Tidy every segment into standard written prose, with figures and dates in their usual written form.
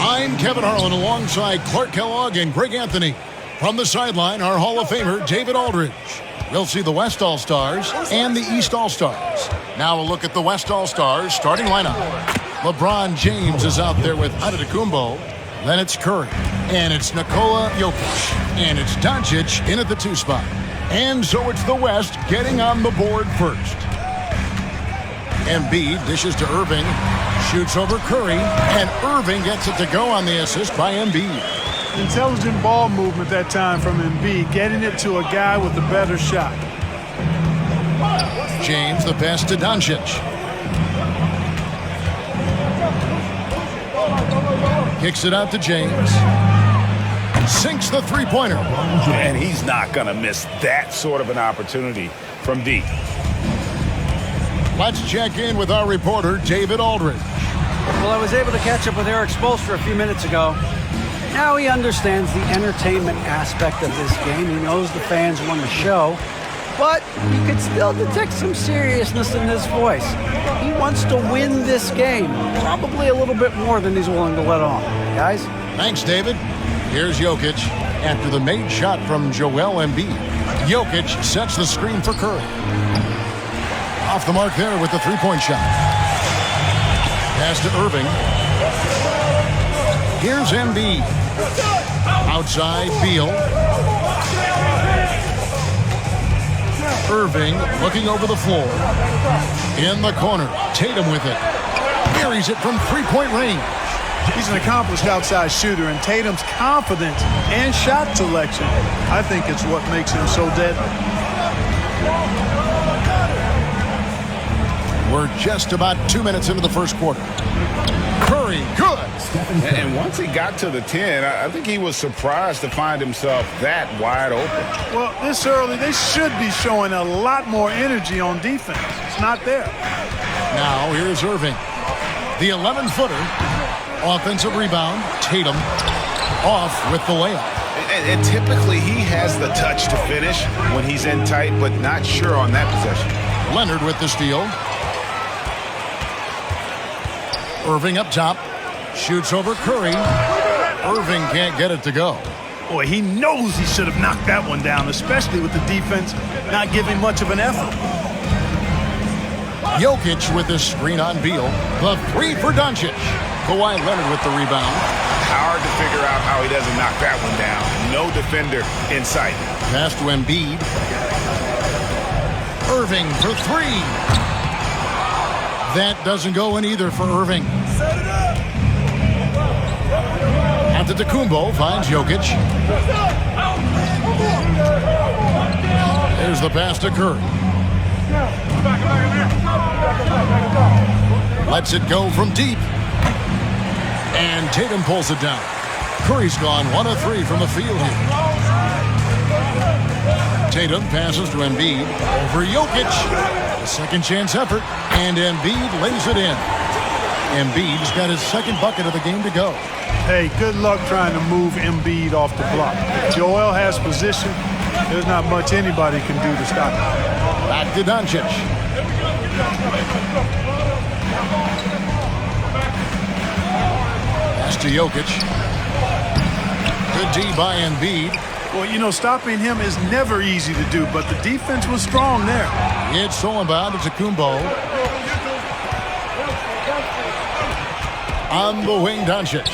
I'm Kevin Harlan alongside Clark Kellogg and Greg Anthony. From the sideline, our Hall of Famer, David Aldridge. We'll see the West All-Stars and the East All-Stars. Now a look at the West All-Stars starting lineup. LeBron James is out there with Antetokounmpo. Then it's Curry. And it's Nikola Jokic. And it's Doncic in at the 2 spot. And so it's the West getting on the board first. Embiid dishes to Irving. Shoots over Curry. And Irving gets it to go on the assist by Embiid. Intelligent ball movement that time from Embiid, getting it to a guy with a better shot. James, the pass to Doncic. Kicks it out to James. Sinks the three-pointer. And he's not going to miss that sort of an opportunity from deep. Let's check in with our reporter, David Aldridge. Well, I was able to catch up with Eric Spoelstra a few minutes ago. Now he understands the entertainment aspect of this game. He knows the fans want the show, but you could still detect some seriousness in his voice. He wants to win this game, probably a little bit more than he's willing to let on. Guys? Thanks, David. Here's Jokic after the made shot from Joel Embiid. Jokic sets the screen for Curry. Off the mark there with the three-point shot. Pass to Irving. Here's Embiid. Outside, Beal. Irving looking over the floor. In the corner, Tatum with it. Carries it from three-point range. He's an accomplished outside shooter, and Tatum's confidence and shot selection, I think it's what makes him so deadly. We're just about 2 minutes into the first quarter. Curry, good. And once he got to the 10, I think he was surprised to find himself that wide open. Well, this early, they should be showing a lot more energy on defense. It's not there. Now, here's Irving. The 11-footer. Offensive rebound. Tatum off with the layup. And typically, he has the touch to finish when he's in tight, but not sure on that possession. Leonard with the steal. Irving up top. Shoots over Curry. Irving can't get it to go. Boy, he knows he should have knocked that one down, especially with the defense not giving much of an effort. Jokic with the screen on Beal. The three for Doncic. Kawhi Leonard with the rebound. Hard to figure out how he doesn't knock that one down. No defender in sight. Pass to Embiid. Irving for three. That doesn't go in either for Irving. Antetokounmpo finds Jokic. There's the pass to Curry. Lets it go from deep. And Tatum pulls it down. Curry's gone 1 of 3 from the field here. Tatum passes to Embiid over Jokic. A second chance effort, and Embiid lays it in. Embiid's got his second bucket of the game to go. Hey, good luck trying to move Embiid off the block. If Joel has position, there's not much anybody can do to stop him. Back to Doncic. Pass to Jokic. Good D by Embiid. Well, you know, stopping him is never easy to do, but the defense was strong there. It's all about Antetokounmpo. On the wing, Doncic.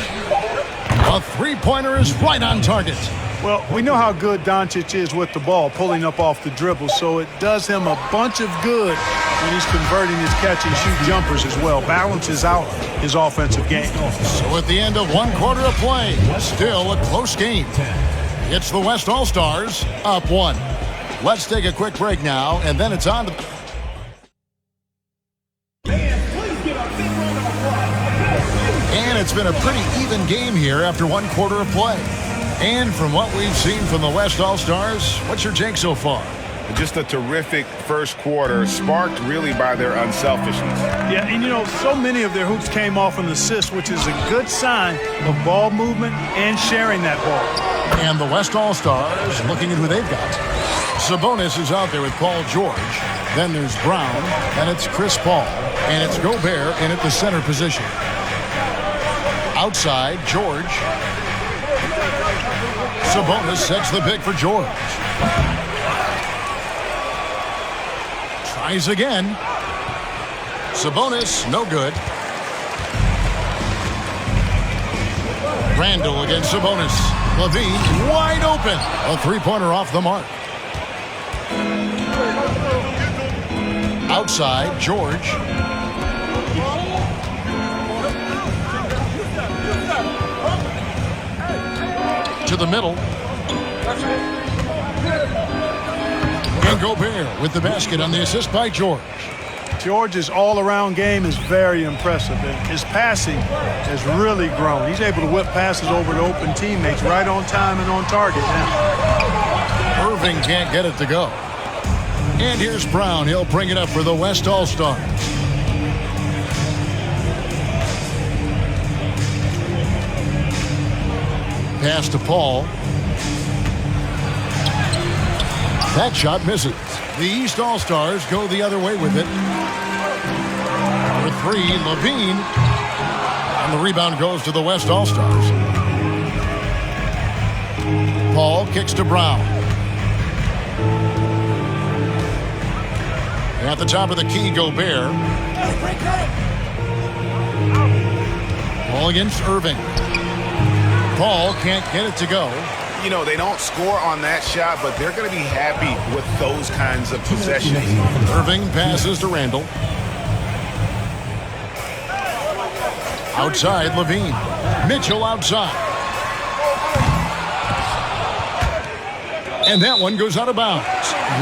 A three-pointer is right on target. Well, we know how good Doncic is with the ball, pulling up off the dribble, so it does him a bunch of good when he's converting his catch-and-shoot jumpers as well. Balances out his offensive game. So at the end of 1 quarter of play, still a close game. It's the West All-Stars up 1. Let's take a quick break now, and then it's on to... And it's been a pretty even game here after 1 quarter of play. And from what we've seen from the West All-Stars, what's your take so far? Just a terrific first quarter, sparked really by their unselfishness. Yeah, and you know, so many of their hoops came off an assist, which is a good sign of ball movement and sharing that ball. And the West All-Stars looking at who they've got. Sabonis is out there with Paul George. Then there's Brown, and it's Chris Paul, and it's Gobert in at the center position. Outside, George. Sabonis sets the pick for George. Tries again. Sabonis, no good. Randall against Sabonis. Levine wide open. A three-pointer off the mark. Outside, George. To the middle. And Gobert with the basket on the assist by George. George's all-around game is very impressive, and his passing has really grown. He's able to whip passes over to open teammates right on time and on target now. Irving can't get it to go. And here's Brown. He'll bring it up for the West All-Stars. Pass to Paul. That shot misses. The East All-Stars go the other way with it. For three, Levine. And the rebound goes to the West All-Stars. Paul kicks to Brown. At the top of the key, Gobert. Ball against Irving. Paul can't get it to go. You know, they don't score on that shot, but they're going to be happy with those kinds of possessions. Irving passes to Randall. Outside, Levine. Mitchell outside. And that one goes out of bounds.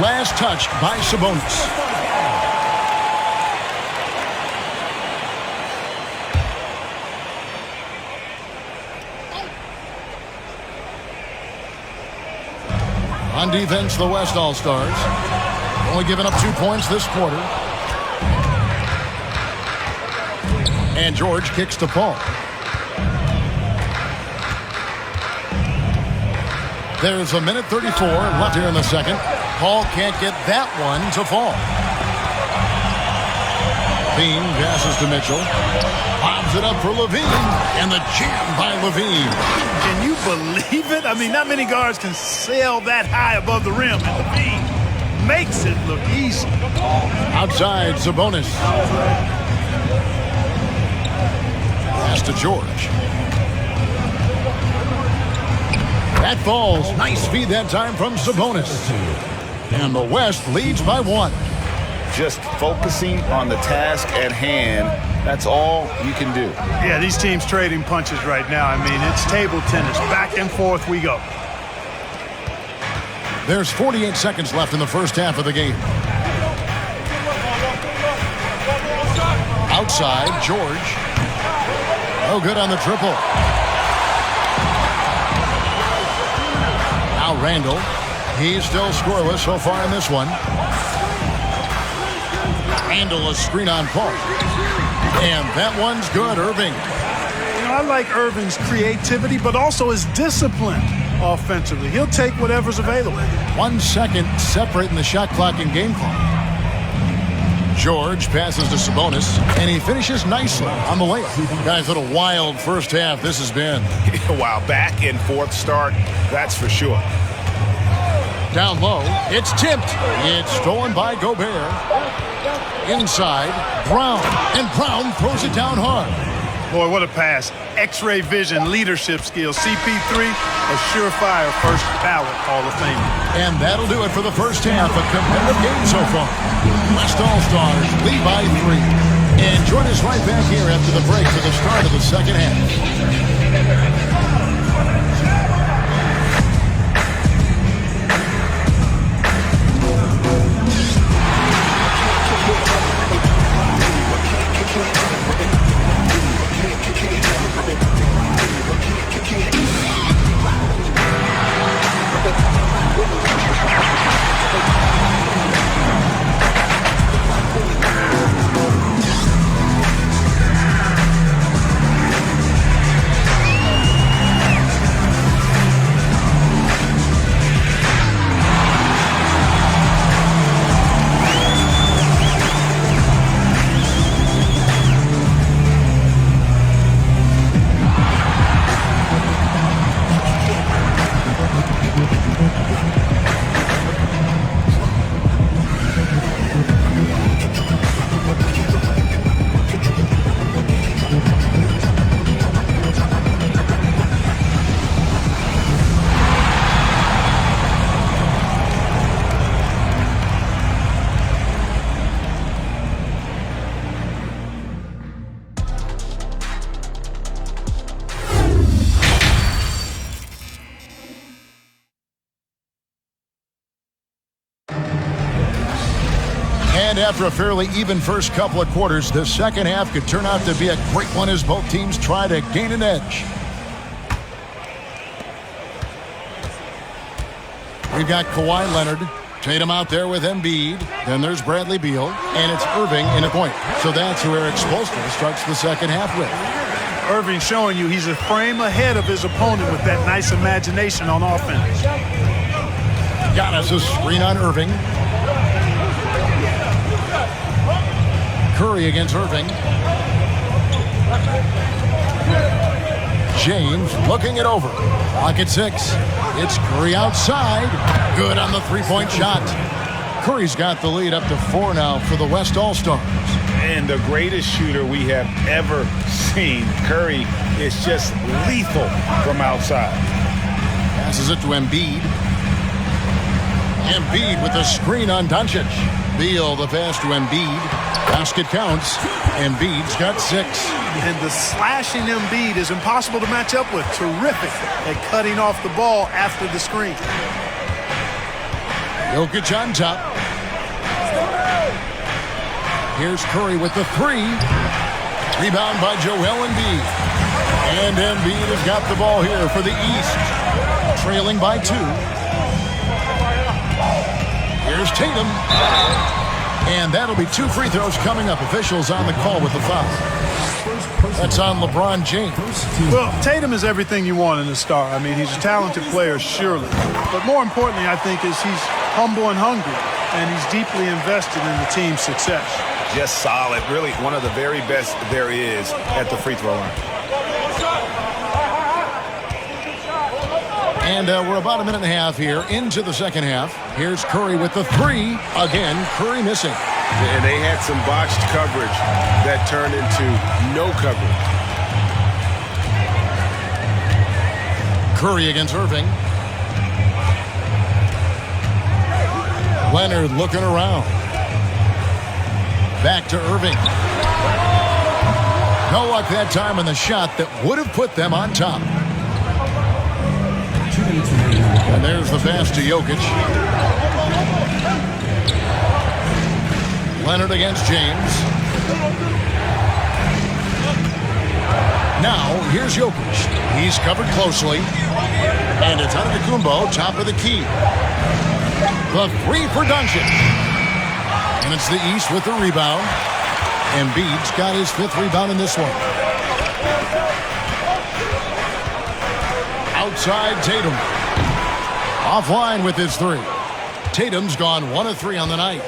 Last touch by Sabonis. On defense, the West All-Stars. Only giving up 2 points this quarter. And George kicks to Paul. There's a minute 34 left here in the second. Paul can't get that one to fall. Bean passes to Mitchell. Bobs it up for Levine. And the jam by Levine. Can you believe it? I mean, not many guards can sail that high above the rim. And Levine makes it look easy. Outside, Sabonis. Pass to George. That falls. Nice feed that time from Sabonis. And the West leads by 1. Just focusing on the task at hand. That's all you can do. Yeah, these teams trading punches right now. I mean, it's table tennis. Back and forth we go. There's 48 seconds left in the first half of the game. Outside, George. No good on the triple. Now Randall. He's still scoreless so far in this one. Randall, a screen on Paul. And that one's good, Irving. You know, I like Irving's creativity, but also his discipline offensively. He'll take whatever's available. 1 second separating the shot clock and game clock. George passes to Sabonis, and he finishes nicely on the layup. Guys, what a wild first half this has been. Wow, back and forth start, that's for sure. Down low, it's tipped. It's stolen by Gobert. Inside, Brown. And Brown throws it down hard. Boy, what a pass. X-ray vision, leadership skills. CP3, a surefire first ballot Hall of Fame. And that'll do it for the first half. A competitive game so far. West All-Stars lead by 3. And join us right back here after the break for the start of the second half. And after a fairly even first couple of quarters, the second half could turn out to be a great one as both teams try to gain an edge. We've got Kawhi Leonard. Tatum out there with Embiid. Then there's Bradley Beal. And it's Irving in a point. So that's who Eric Spoelstra starts the second half with. Irving showing you he's a frame ahead of his opponent with that nice imagination on offense. Giannis a screen on Irving. Curry against Irving. James looking it over. Clock at 6. It's Curry outside. Good on the three-point shot. Curry's got the lead up to 4 now for the West All-Stars. And the greatest shooter we have ever seen. Curry is just lethal from outside. Passes it to Embiid. Embiid with the screen on Doncic. Beal the pass to Embiid. Basket counts. Embiid's got 6. And the slashing Embiid is impossible to match up with. Terrific at cutting off the ball after the screen. Jokic on top. Here's Curry with the 3. Rebound by Joel Embiid. And Embiid has got the ball here for the East. Trailing by 2. Here's Tatum. And that'll be 2 free throws coming up. Officials on the call with the foul. That's on LeBron James. Well, Tatum is everything you want in a star. I mean, he's a talented player, surely. But more importantly, I think, is he's humble and hungry. And he's deeply invested in the team's success. Just solid. Really one of the very best there is at the free throw line. And we're about a minute and a half here into the second half. Here's Curry with the 3. Again, Curry missing. And they had some botched coverage that turned into no coverage. Curry against Irving. Leonard looking around. Back to Irving. No luck that time on the shot that would have put them on top. And there's the pass to Jokic. Leonard against James. Now, here's Jokic. He's covered closely. And it's Antetokounmpo, top of the key. The 3 for Doncic. And it's the East with the rebound. Embiid's got his 5th rebound in this one. Outside Tatum. Offline with his 3. Tatum's gone 1 of 3 on the night.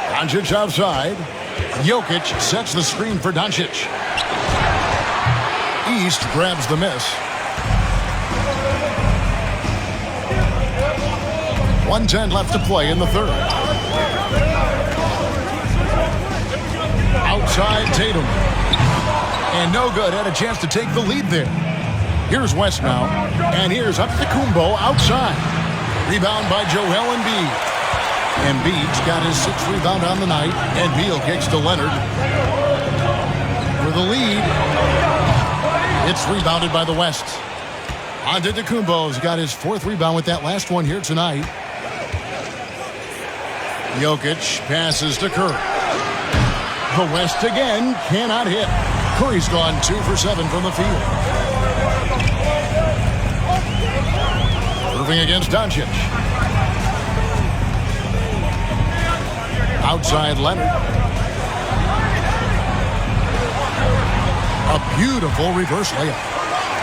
Doncic outside. Jokic sets the screen for Doncic. East grabs the miss. 1:10 left to play in the third. Outside Tatum. And no good. Had a chance to take the lead there. Here's West now. And here's Antetokounmpo outside. Rebound by Joel Embiid. Embiid's got his 6th rebound on the night. And Beal kicks to Leonard. For the lead. It's rebounded by the West. Antetokounmpo's got his 4th rebound with that last one here tonight. Jokic passes to Curry. The West again cannot hit. Curry's gone 2 for 7 from the field. Irving against Doncic. Outside Leonard. A beautiful reverse layup.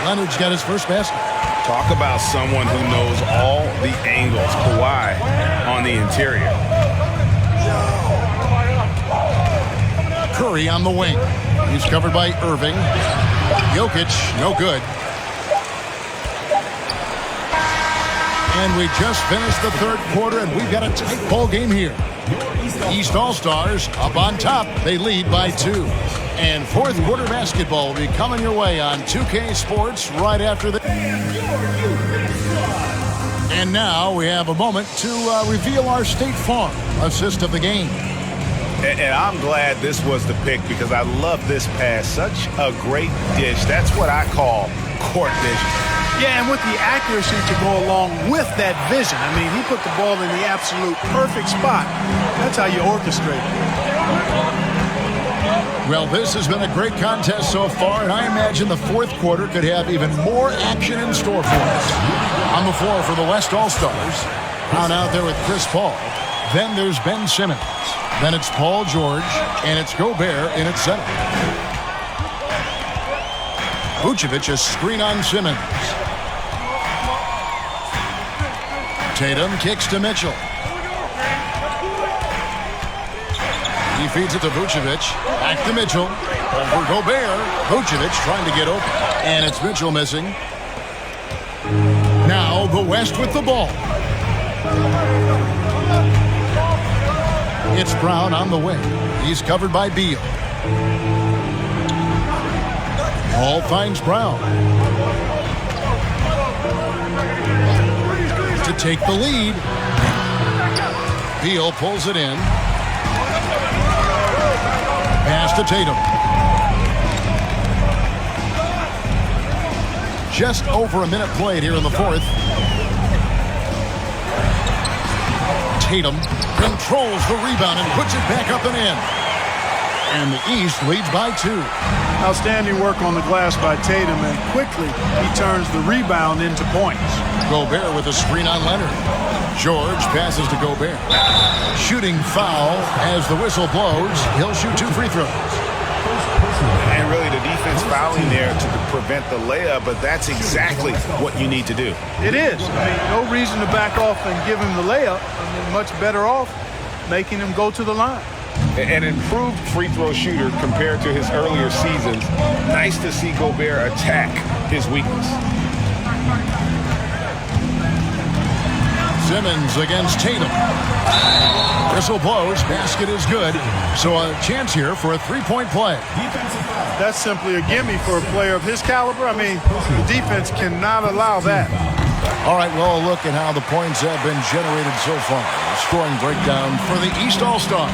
Leonard's got his first basket. Talk about someone who knows all the angles. Kawhi on the interior. Curry on the wing. He's covered by Irving. Jokic, no good. And we just finished the third quarter, and we've got a tight ball game here. East All-Stars up on top. They lead by 2. And fourth quarter basketball will be coming your way on 2K Sports right after this. And now we have a moment to reveal our State Farm assist of the game. And I'm glad this was the pick because I love this pass. Such a great dish. That's what I call court vision. Yeah, and with the accuracy to go along with that vision. I mean, he put the ball in the absolute perfect spot. That's how you orchestrate it. Well, this has been a great contest so far, and I imagine the fourth quarter could have even more action in store for us. On the floor for the West All-Stars, Brown out there with Chris Paul. Then there's Ben Simmons. Then it's Paul George, and it's Gobert in its center. Vucevic, a screen on Simmons. Tatum kicks to Mitchell. He feeds it to Vucevic. Back to Mitchell. Over Gobert. Vucevic trying to get open. And it's Mitchell missing. Now the West with the ball. It's Brown on the wing. He's covered by Beal. Ball finds Brown. To take the lead. Beal pulls it in. Pass to Tatum. Just over a minute played here in the fourth. Tatum controls the rebound and puts it back up and in. And the East leads by 2. Outstanding work on the glass by Tatum, and quickly he turns the rebound into points. Gobert with a screen on Leonard. George passes to Gobert. Shooting foul as the whistle blows. He'll shoot 2 free throws. And really the defense fouling there to prevent the layup, but that's exactly what you need to do. It is. I mean, no reason to back off and give him the layup. I mean, much better off making him go to the line. An improved free throw shooter compared to his earlier seasons. Nice to see Gobert attack his weakness. Simmons against Tatum. Whistle blows. Basket is good. So a chance here for a three-point play. That's simply a gimme for a player of his caliber. I mean, the defense cannot allow that. All right, well, a look at how the points have been generated so far. A scoring breakdown for the East All-Stars.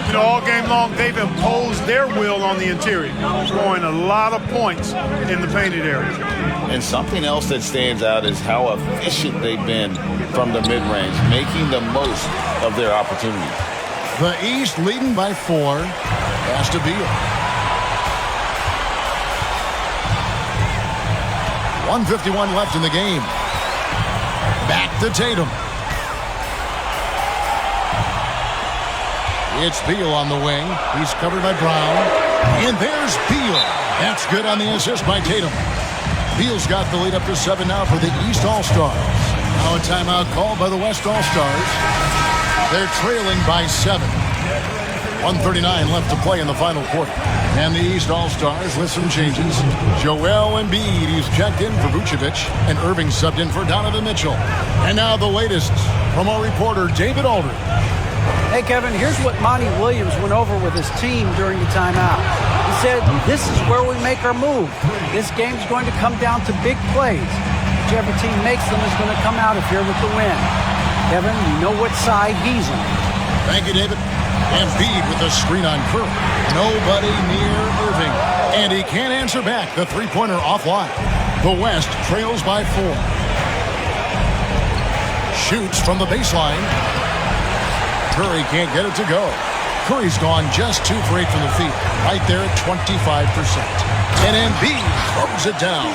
You know, all game long, they've imposed their will on the interior, scoring a lot of points in the painted area. And something else that stands out is how efficient they've been from the mid-range, making the most of their opportunities. The East leading by 4. Pass to Beal. 1:51 left in the game. Back to Tatum. It's Beal on the wing. He's covered by Brown. And there's Beal. That's good on the assist by Tatum. Beal's got the lead up to 7 now for the East All-Stars. Now a timeout called by the West All-Stars. They're trailing by 7. 1:39 left to play in the final quarter. And the East All-Stars with some changes. Joel Embiid, he's checked in for Vucevic, and Irving subbed in for Donovan Mitchell. And now the latest from our reporter, David Aldridge. Hey, Kevin, here's what Monty Williams went over with his team during the timeout. He said, this is where we make our move. This game's going to come down to big plays. Whichever team makes them is going to come out of here with the win. Kevin, you know what side he's on. Thank you, David. Embiid with the screen on Curry. Nobody near Irving. And he can't answer back. The three-pointer offline. The West trails by 4. Shoots from the baseline. Curry can't get it to go. Curry's gone just 2 for 8 from the field. Right there at 25%. And Embiid throws it down.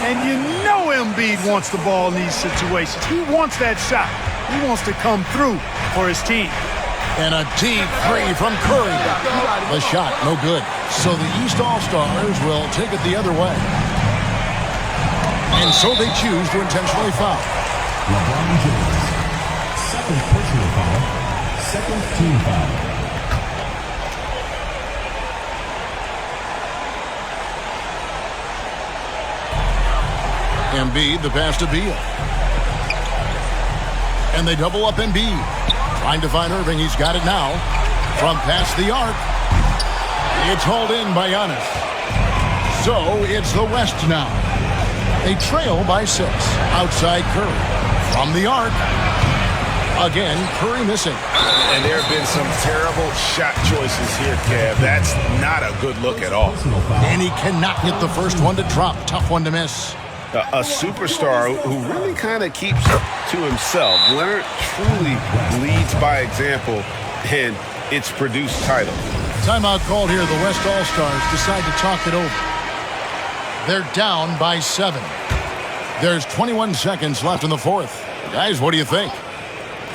And you know Embiid wants the ball in these situations. He wants that shot. He wants to come through for his team. And a deep 3 from Curry. The shot, no good. So the East All-Stars will take it the other way. And so they choose to intentionally foul. LeBron James. Second personal foul. Second team foul. Embiid, the pass to Beal. And they double up Embiid. Trying to find Irving. He's got it now. From past the arc. It's hauled in by Giannis. So it's the West now. They trail by 6. Outside Curry. From the arc. Again, Curry missing. And there have been some terrible shot choices here, Kev. That's not a good look at all. And he cannot get the first one to drop. Tough one to miss. a superstar who really kind of keeps to himself. Leonard truly leads by example, and it's produced titles. Timeout called here. The West All-Stars decide to talk it over. They're down by 7. There's 21 seconds left in the fourth. Guys, what do you think?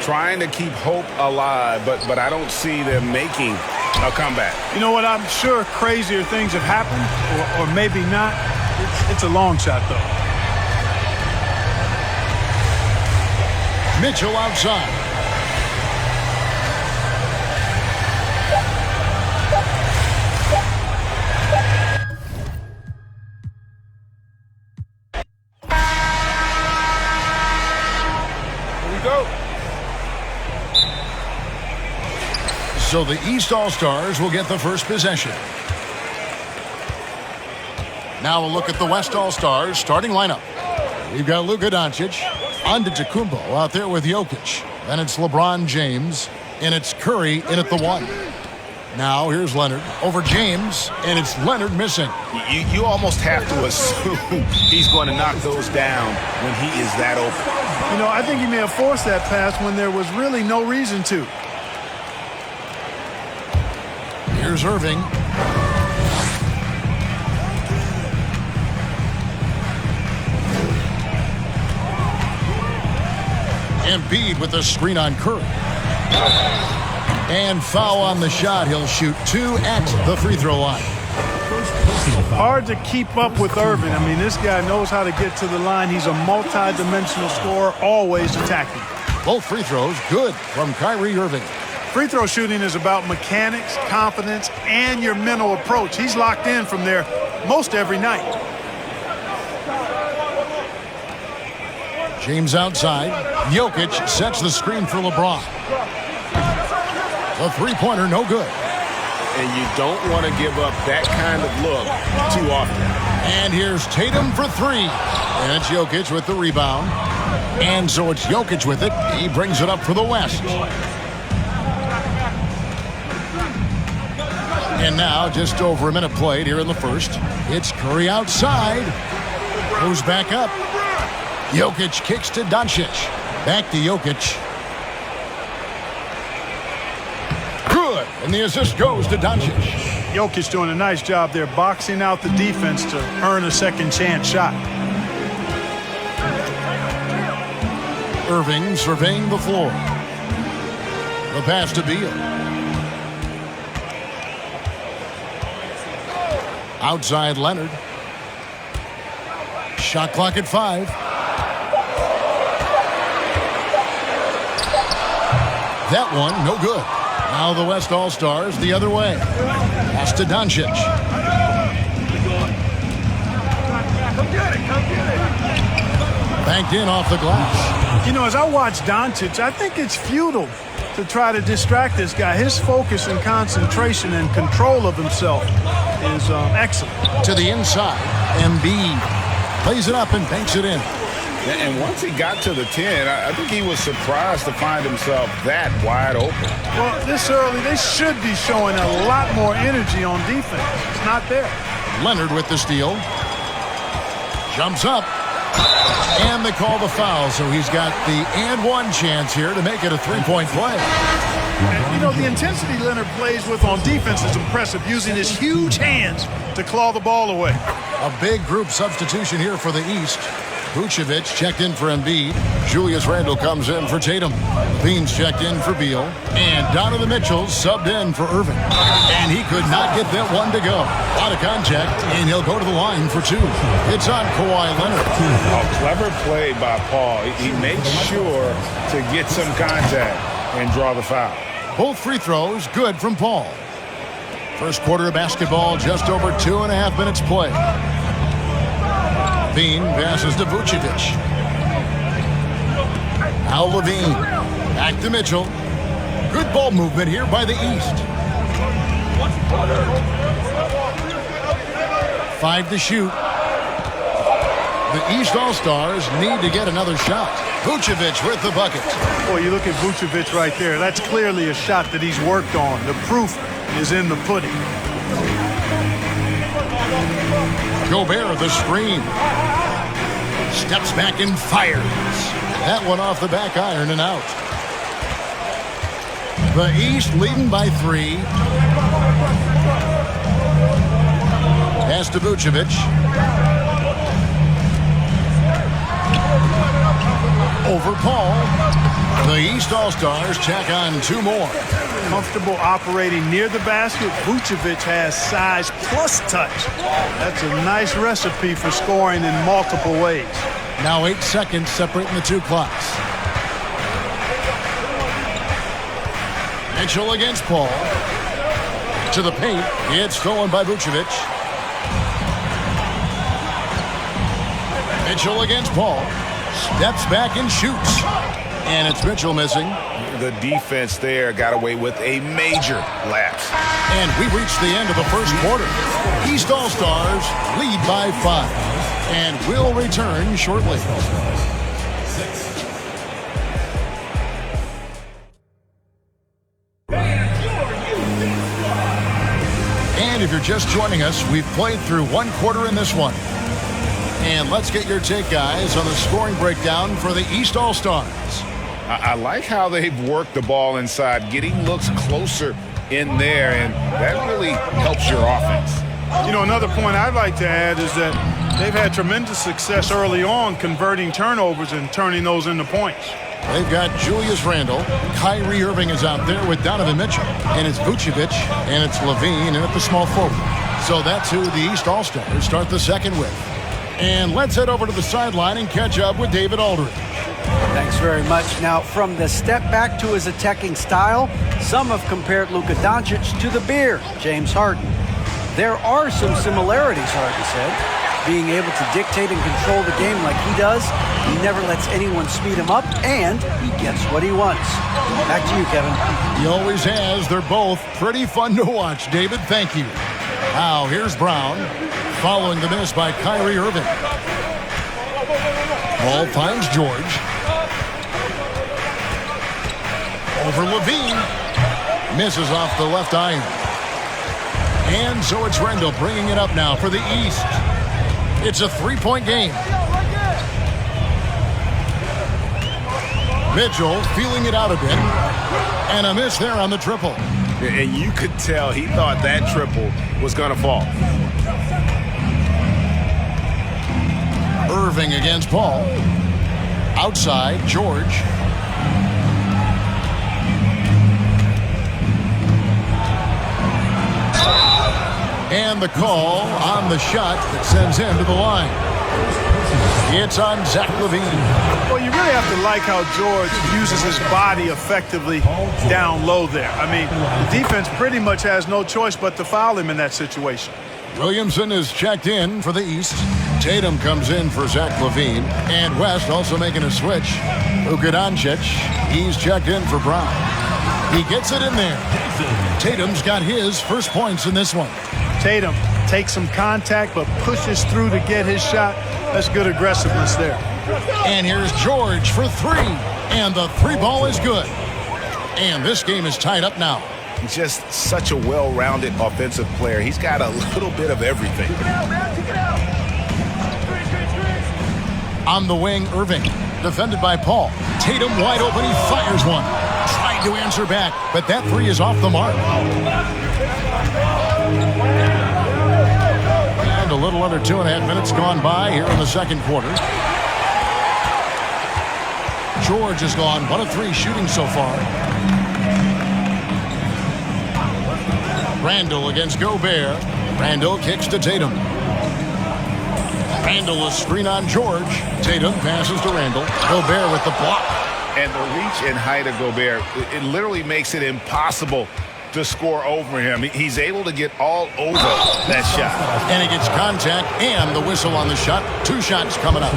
Trying to keep hope alive, but I don't see them making a comeback. You know what? I'm sure crazier things have happened, or maybe not. It's a long shot, though. Mitchell outside. Here we go. So the East All-Stars will get the first possession. Now a look at the West All-Stars starting lineup. We've got Luka Doncic, Antetokounmpo out there with Jokic. Then it's LeBron James, and it's Curry in at the 1. Now here's Leonard over James, and it's Leonard missing. You almost have to assume he's going to knock those down when he is that open. You know, I think he may have forced that pass when there was really no reason to. Here's Irving. Embiid with the screen on Curry. And foul on the shot. He'll shoot 2 at the free throw line. Hard to keep up with Irving. I mean, this guy knows how to get to the line. He's a multi-dimensional scorer, always attacking. Both free throws good from Kyrie Irving. Free throw shooting is about mechanics, confidence, and your mental approach. He's locked in from there most every night. James outside. Jokic sets the screen for LeBron. The three-pointer, no good. And you don't want to give up that kind of look too often. And here's Tatum for 3. And it's Jokic with the rebound. And so it's Jokic with it. He brings it up for the West. And now, just over a minute played here in the first. It's Curry outside. Moves back up. Jokic kicks to Doncic. Back to Jokic. Good. And the assist goes to Doncic. Jokic doing a nice job there, boxing out the defense to earn a second chance shot. Irving surveying the floor. The pass to Beal. Outside Leonard. Shot clock at 5. That one, no good. Now the West All-Stars the other way. Pass to Doncic. Banked in off the glass. You know, as I watch Doncic, I think it's futile to try to distract this guy. His focus and concentration and control of himself is excellent. To the inside, Embiid plays it up and banks it in. And once he got to the 10, I think he was surprised to find himself that wide open. Well, this early, they should be showing a lot more energy on defense. It's not there. Leonard with the steal. Jumps up. And they call the foul, so he's got the and one chance here to make it a three-point play. And, you know, the intensity Leonard plays with on defense is impressive, using his huge hands to claw the ball away. A big group substitution here for the East. Vucevic checked in for Embiid. Julius Randle comes in for Tatum. Beans checked in for Beal. And Donovan Mitchell subbed in for Irving. And he could not get that one to go. Out of contact, and he'll go to the line for 2. It's on Kawhi Leonard. A clever play by Paul. He makes sure to get some contact and draw the foul. Both free throws good from Paul. First quarter of basketball, just over 2.5 minutes played. Bean passes to Vucevic. Now Levine. Back to Mitchell. Good ball movement here by the East. 5 to shoot. The East All-Stars need to get another shot. Vucevic with the bucket. Boy, you look at Vucevic right there. That's clearly a shot that he's worked on. The proof is in the pudding. Gobert the screen. Steps back and fires. That one off the back iron and out. The East leading by 3. Pass to Vucevic. Over Paul. The East All-Stars check on 2 more. Comfortable operating near the basket. Vucevic has size plus touch. That's a nice recipe for scoring in multiple ways. Now 8 seconds separating the 2 clocks. Mitchell against Paul. To the paint. It's stolen by Vucevic. Mitchell against Paul. Steps back and shoots. And it's Mitchell missing. The defense there got away with a major lapse. And we've reached the end of the first quarter. East All-Stars lead by 5. And we'll return shortly. And if you're just joining us, we've played through 1 quarter in this one. And let's get your take, guys, on the scoring breakdown for the East All-Stars. I like how they've worked the ball inside, getting looks closer in there, and that really helps your offense. You know, another point I'd like to add is that they've had tremendous success early on converting turnovers and turning those into points. They've got Julius Randle. Kyrie Irving is out there with Donovan Mitchell. And it's Vucevic, and it's Levine, and at the small forward. So that's who the East All-Stars start the second with. And let's head over to the sideline and catch up with David Aldridge. Thanks very much. Now, from the step back to his attacking style, some have compared Luka Doncic to the Bear, James Harden. There are some similarities, Harden said. Being able to dictate and control the game like he does, he never lets anyone speed him up, and he gets what he wants. Back to you, Kevin. He always has. They're both pretty fun to watch, David. Thank you. Now, here's Brown, following the miss by Kyrie Irving. Ball finds George. Over Levine. Misses off the left iron. And so it's Randle bringing it up now for the East. It's a 3-point game. Mitchell feeling it out a bit. And a miss there on the triple. And you could tell he thought that triple was going to fall. Irving against Paul. Outside, George. And the call on the shot that sends him to the line. It's on Zach LaVine. Well, you really have to like how George uses his body effectively down low there. I mean, the defense pretty much has no choice but to foul him in that situation. Williamson is checked in for the East. Tatum comes in for Zach LaVine. And West also making a switch. Luka Doncic, he's checked in for Brown. He gets it in there. Tatum's got his first points in this one. Tatum takes some contact but pushes through to get his shot. That's good aggressiveness there. And here's George for 3. And the 3 ball is good. And this game is tied up now. Just such a well-rounded offensive player. He's got a little bit of everything. On the wing, Irving. Defended by Paul. Tatum wide open. He fires one. Tried to answer back, but that 3 is off the mark. And a little under 2.5 minutes gone by here in the second quarter. George has gone 1 of 3 shooting so far. Randle against Gobert. Randle kicks to Tatum. Randle a screen on George. Tatum passes to Randle. Gobert with the block. And the reach and height of Gobert, it literally makes it impossible to score over him. He's able to get all over that shot. And he gets contact and the whistle on the shot. 2 shots coming up.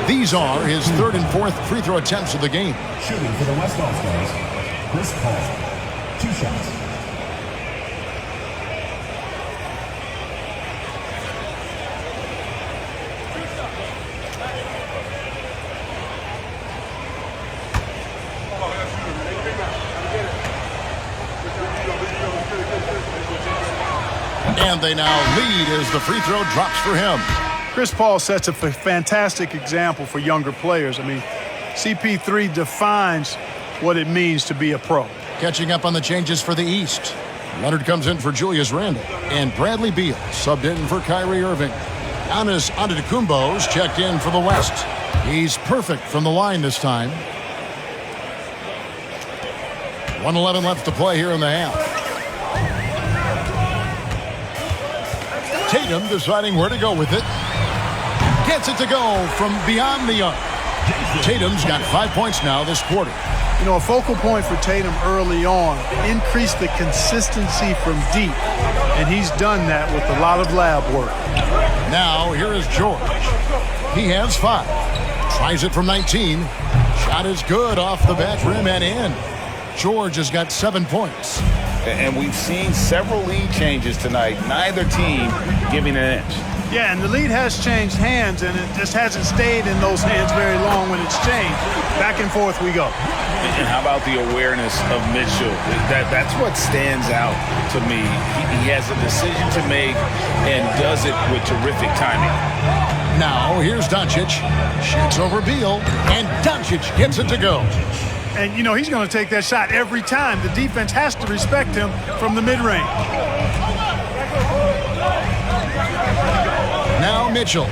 These are his 3rd and 4th free throw attempts of the game. Shooting for the West All-Stars, Chris Paul. 2 shots. And they now lead as the free throw drops for him. Chris Paul sets a fantastic example for younger players. I mean, CP3 defines what it means to be a pro. Catching up on the changes for the East. Leonard comes in for Julius Randle. And Bradley Beal subbed in for Kyrie Irving. Giannis Antetokounmpo's checked in for the West. He's perfect from the line this time. 1:11 left to play here in the half. Tatum deciding where to go with it. Gets it to go from beyond the arc. Tatum's got 5 points now this quarter. You know, a focal point for Tatum early on, increase the consistency from deep. And he's done that with a lot of lab work. Now, here is George. He has 5. Tries it from 19. Shot is good off the back rim and in. George has got 7 points. And we've seen several lead changes tonight. Neither team giving an inch. Yeah, and the lead has changed hands, and it just hasn't stayed in those hands very long when it's changed. Back and forth we go. And how about the awareness of Mitchell? That's what stands out to me. He has a decision to make and does it with terrific timing. Now, here's Doncic. Shoots over Beal, and Doncic gets it to go. And, you know, he's going to take that shot every time. The defense has to respect him from the mid-range. Now Mitchell.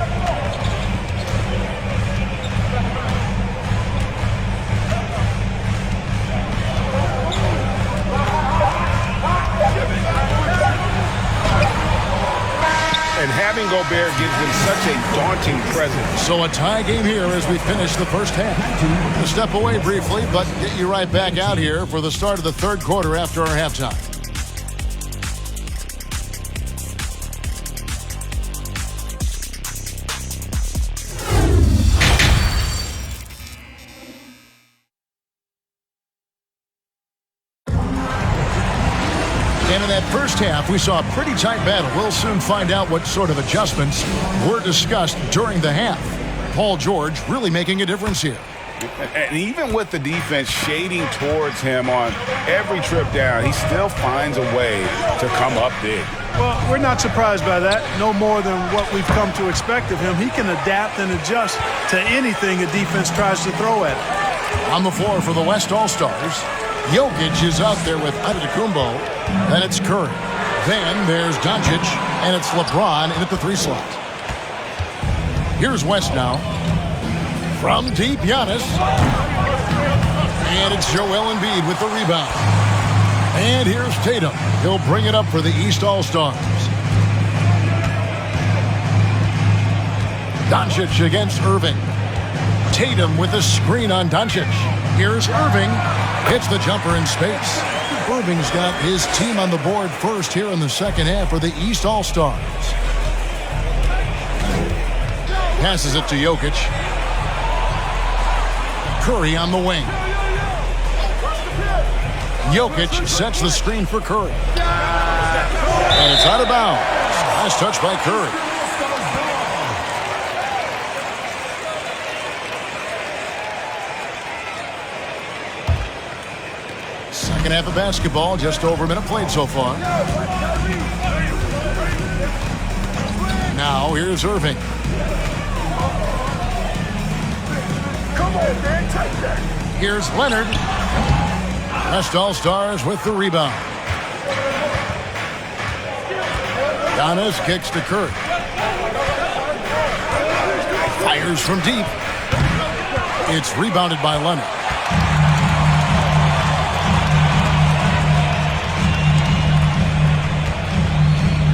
And having Gobert gives them such a daunting presence. So a tie game here as we finish the first half. We'll step away briefly, but get you right back out here for the start of the third quarter after our halftime. And in that first half, we saw a pretty tight battle. We'll soon find out what sort of adjustments were discussed during the half. Paul George really making a difference here. And even with the defense shading towards him on every trip down, he still finds a way to come up big. Well, we're not surprised by that. No more than what we've come to expect of him. He can adapt and adjust to anything a defense tries to throw at him. On the floor for the West All-Stars, Jokic is out there with Antetokounmpo. Then it's Curry. Then there's Doncic, and it's LeBron in at the 3 slot. Here's West now. From deep, Giannis. And it's Joel Embiid with the rebound. And here's Tatum. He'll bring it up for the East All-Stars. Doncic against Irving. Tatum with a screen on Doncic. Here's Irving. Hits the jumper in space. Irving's got his team on the board first here in the second half for the East All-Stars. Passes it to Jokic. Curry on the wing. Jokic sets the screen for Curry. And it's out of bounds. Nice touch by Curry. Second half of basketball, just over a minute played so far. Now here's Irving. Here's Leonard. West All-Stars with the rebound. Giannis kicks to Curry. Fires from deep. It's rebounded by Leonard.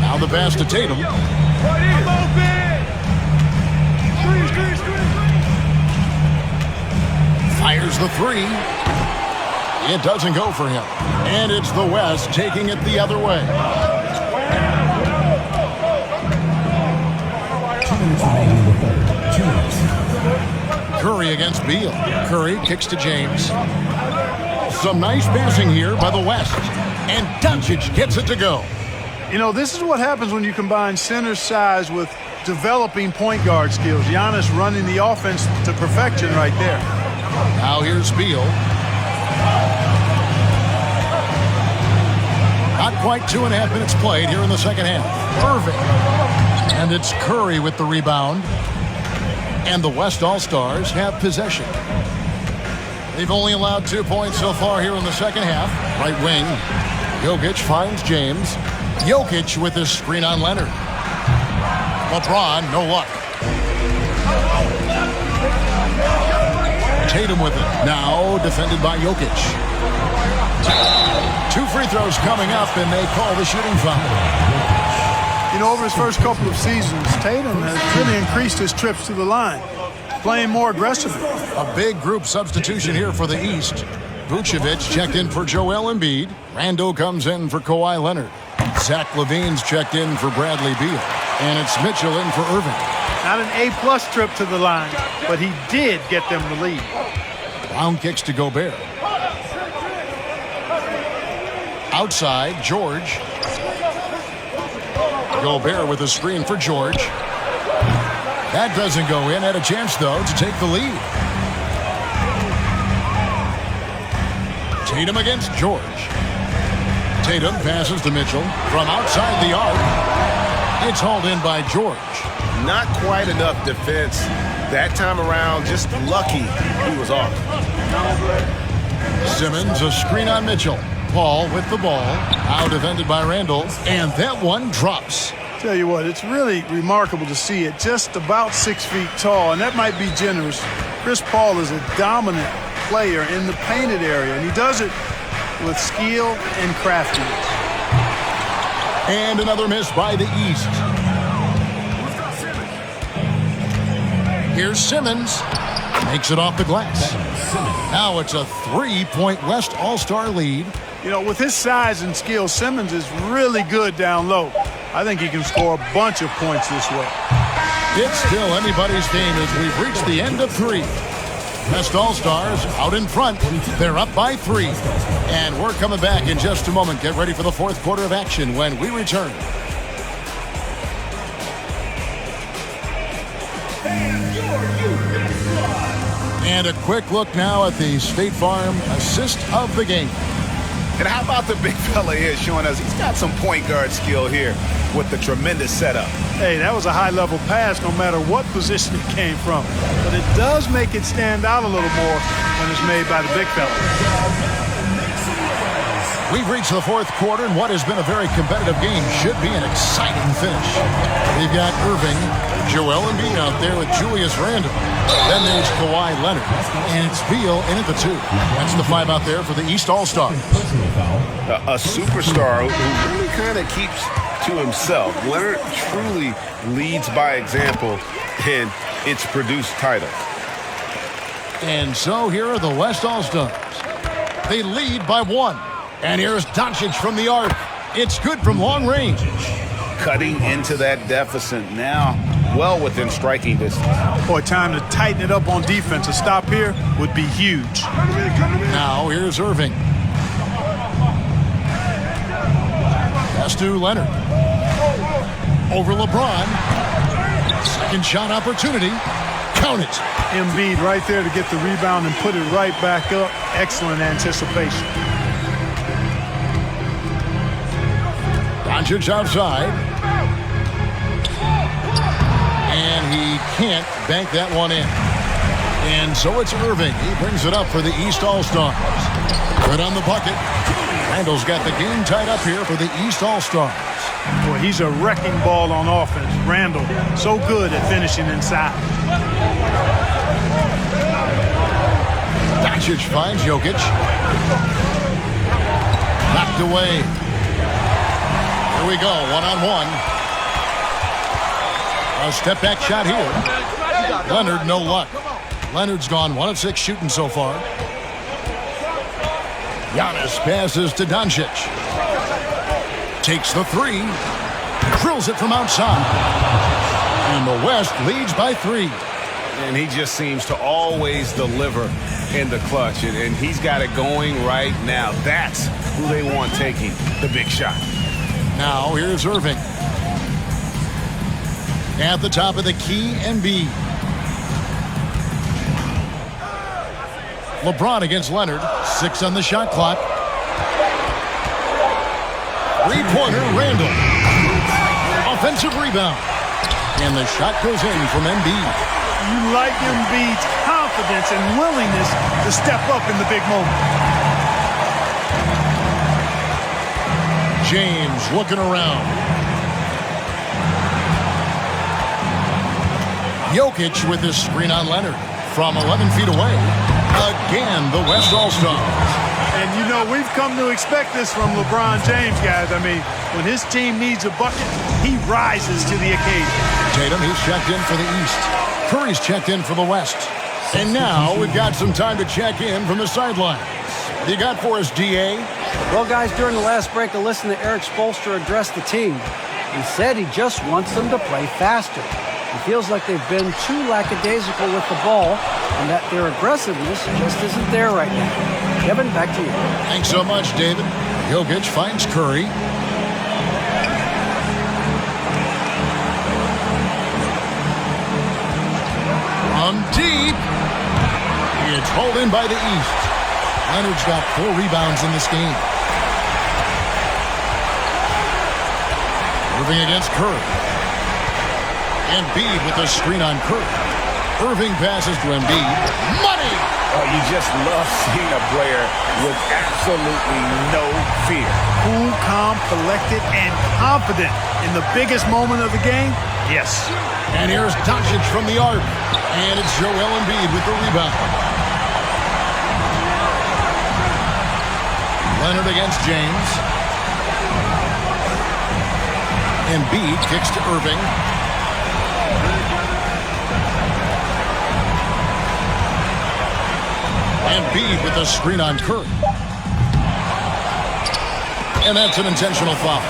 Now the pass to Tatum. Fires the 3. It doesn't go for him. And it's the West taking it the other way. Curry against Beal. Curry kicks to James. Some nice passing here by the West. And Doncic gets it to go. You know, this is what happens when you combine center size with developing point guard skills. Giannis running the offense to perfection right there. Now here's Beal. Not quite 2.5 minutes played here in the second half. Irving. And it's Curry with the rebound. And the West All-Stars have possession. They've only allowed 2 points so far here in the second half. Right wing. Jokic finds James. Jokic with his screen on Leonard. LeBron, no luck. Tatum with it. Now defended by Jokic. 2 free throws coming up, and they call the shooting foul. You know, over his first couple of seasons, Tatum has really increased his trips to the line, playing more aggressively. A big group substitution here for the East. Vucevic checked in for Joel Embiid. Randle comes in for Kawhi Leonard. Zach LaVine's checked in for Bradley Beal. And it's Mitchell in for Irving. Not an A-plus trip to the line, but he did get them the lead. Brown kicks to Gobert. Outside, George. Gobert with a screen for George. That doesn't go in. Had a chance, though, to take the lead. Tatum against George. Tatum passes to Mitchell from outside the arc. It's hauled in by George. Not quite enough defense that time around. Just lucky he was off. Simmons, a screen on Mitchell. Paul with the ball. Now defended by Randle. And that one drops. Tell you what, it's really remarkable to see it. Just about 6 feet tall, and that might be generous. Chris Paul is a dominant player in the painted area, and he does it with skill and craftiness. And another miss by the East. Here's Simmons. Makes it off the glass. Now it's a 3-point West All-Star lead. You know, with his size and skill, Simmons is really good down low. I think he can score a bunch of points this way. It's still anybody's game as we've reached the end of 3. West All-Stars out in front. They're up by 3. And we're coming back in just a moment. Get ready for the fourth quarter of action when we return. And a quick look now at the State Farm assist of the game. And how about the big fella here showing us he's got some point guard skill here with the tremendous setup. Hey, that was a high-level pass no matter what position it came from. But it does make it stand out a little more when it's made by the big fella. We've reached the fourth quarter, and what has been a very competitive game should be an exciting finish. We've got Irving, Joel Embiid out there with Julius Randle. Then there's Kawhi Leonard, and it's Beal in at the 2. That's the 5 out there for the East All-Stars. A superstar who really kind of keeps to himself. Leonard truly leads by example, and it's produced titles. And so here are the West All-Stars. They lead by 1. And here's Doncic from the arc. It's good from long range. Cutting into that deficit now, well within striking distance. Boy, time to tighten it up on defense. A stop here would be huge. Now here's Irving. Pass to Leonard. Over LeBron. Second shot opportunity. Count it. Embiid right there to get the rebound and put it right back up. Excellent anticipation. Doncic outside. And he can't bank that one in. And so it's Irving. He brings it up for the East All-Stars. Good on the bucket. Randle's got the game tied up here for the East All-Stars. Boy, he's a wrecking ball on offense. Randle, so good at finishing inside. Doncic finds Jokic. Knocked away. Here we go, one-on-one. A step-back shot here. Leonard, no luck. Leonard's gone 1 of 6 shooting so far. Giannis passes to Doncic. Takes the 3. Drills it from outside. And the West leads by 3. And he just seems to always deliver in the clutch. And he's got it going right now. That's who they want taking the big shot. Now here's Irving. At the top of the key, Embiid. LeBron against Leonard. 6 on the shot clock. 3-pointer, Randle. Offensive rebound. And the shot goes in from Embiid. You like Embiid's confidence and willingness to step up in the big moment. James looking around. Jokic with his screen on Leonard from 11 feet away. Again, the West All-Stars. And, you know, we've come to expect this from LeBron James, guys. I mean, when his team needs a bucket, he rises to the occasion. Tatum, he's checked in for the East. Curry's checked in for the West. And now we've got some time to check in from the sidelines. What do you got for us, DA? Well, guys, during the last break, I listened to Eric Spoelstra address the team. He said he just wants them to play faster. He feels like they've been too lackadaisical with the ball and that their aggressiveness just isn't there right now. Kevin, back to you. Thanks so much, David. Jokic finds Curry. From deep. It's hauled in by the East. Leonard's got 4 rebounds in this game. Moving against Curry. Embiid with a screen on Curry. Irving passes to Embiid. Money! Oh, you just love seeing a player with absolutely no fear. Cool, calm, collected, and confident in the biggest moment of the game? Yes. And here's Doncic from the arc. And it's Joel Embiid with the rebound. Leonard against James. Embiid kicks to Irving. Embiid with a screen on Curry. And that's an intentional foul.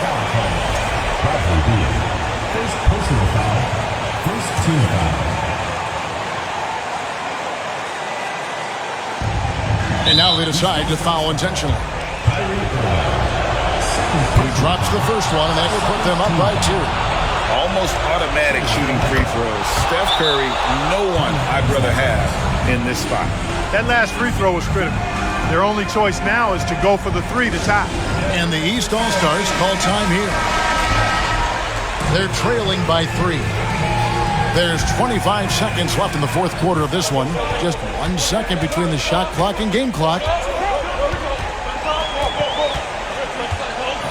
First personal foul. First team foul. And now they decide to foul intentionally. He drops the first one, and that will put them up by 2. Almost automatic shooting free throws. Steph Curry, no one I'd rather have in this spot. That last free throw was critical. Their only choice now is to go for the 3 to tie. And the East All-Stars call time here. They're trailing by 3. There's 25 seconds left in the fourth quarter of this one. Just 1 second between the shot clock and game clock.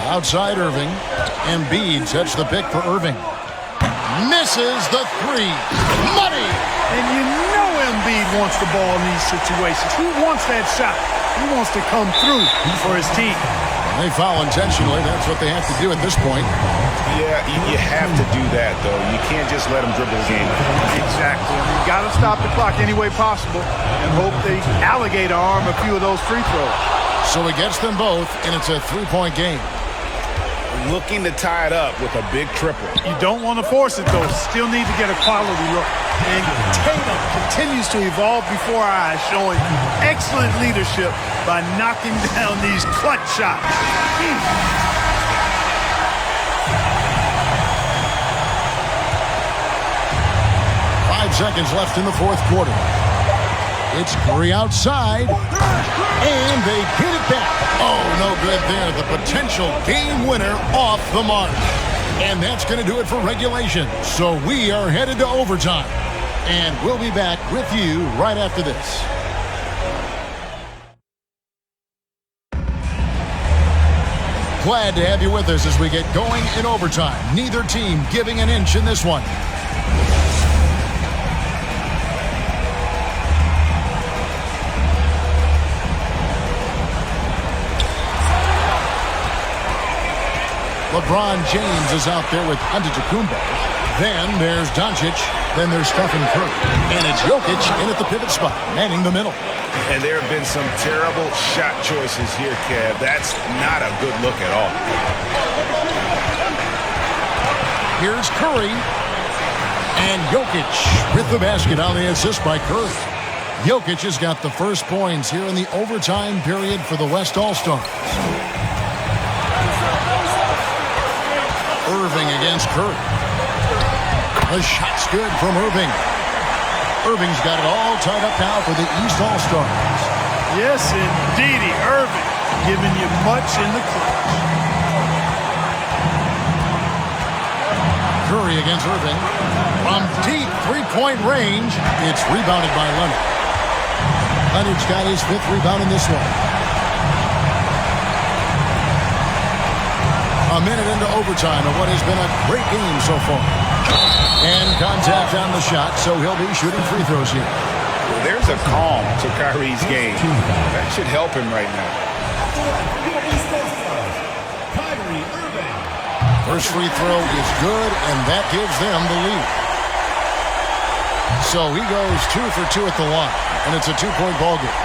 Outside Irving. Embiid sets the pick for Irving. Misses the 3. Money! And you know Embiid wants the ball in these situations. He wants that shot. He wants to come through for his team. They foul intentionally. That's what they have to do at this point. Yeah, you have to do that, though. You can't just let them dribble the game. Exactly. You got to stop the clock any way possible and hope they alligator arm a few of those free throws. So he gets them both, and it's a 3-point game. Looking to tie it up with a big triple. You don't want to force it, though. Still need to get a quality look. And Tatum continues to evolve before our eyes, showing excellent leadership by knocking down these clutch shots. 5 seconds left in the fourth quarter. It's Curry outside, and they get it back. Oh, no good there. The potential game winner off the mark. And that's going to do it for regulation. So we are headed to overtime. And we'll be back with you right after this. Glad to have you with us as we get going in overtime. Neither team giving an inch in this one. LeBron James is out there with Antetokounmpo. Then there's Doncic. Then there's Stephen Curry. And it's Jokic in at the pivot spot, manning the middle. And there have been some terrible shot choices here, Kev. That's not a good look at all. Here's Curry. And Jokic with the basket on the assist by Curry. Jokic has got the first points here in the overtime period for the West All-Stars. Irving against Curry. The shot's good from Irving. Irving's got it all tied up now for the East All-Stars. Yes, indeedy. Irving giving you much in the clutch. Curry against Irving. three-point range. It's rebounded by Leonard. Leonard's got his 5th rebound in this one. A minute into overtime of what has been a great game so far. And contact on the shot, so he'll be shooting free throws here. Well, there's a calm to Kyrie's game. That should help him right now. First free throw is good, and that gives them the lead. So he goes 2 for 2 at the line, and it's a 2-point ball game.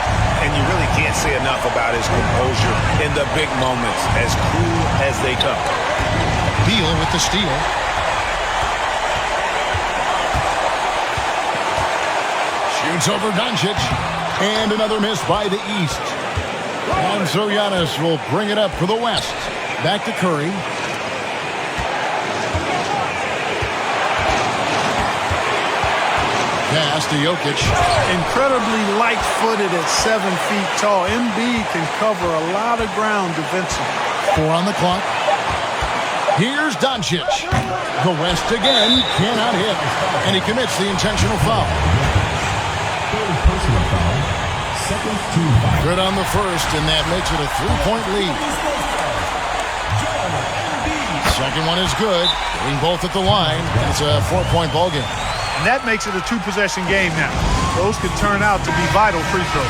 And you really can't say enough about his composure in the big moments, as cool as they come. Beal with the steal. Shoots over Doncic, and another miss by the East. And so Giannis will bring it up for the West. Back to Curry. Pass to Jokic. Incredibly light-footed at 7 feet tall. Embiid can cover a lot of ground defensively. 4 on the clock. Here's Doncic. The West again cannot hit, and he commits the intentional foul. Personal foul. Second team foul. Good on the first, and that makes it a 3-point lead. Second one is good. Getting both at the line, and it's a 4-point ball game. And that makes it a 2-possession game now. Those could turn out to be vital free throws.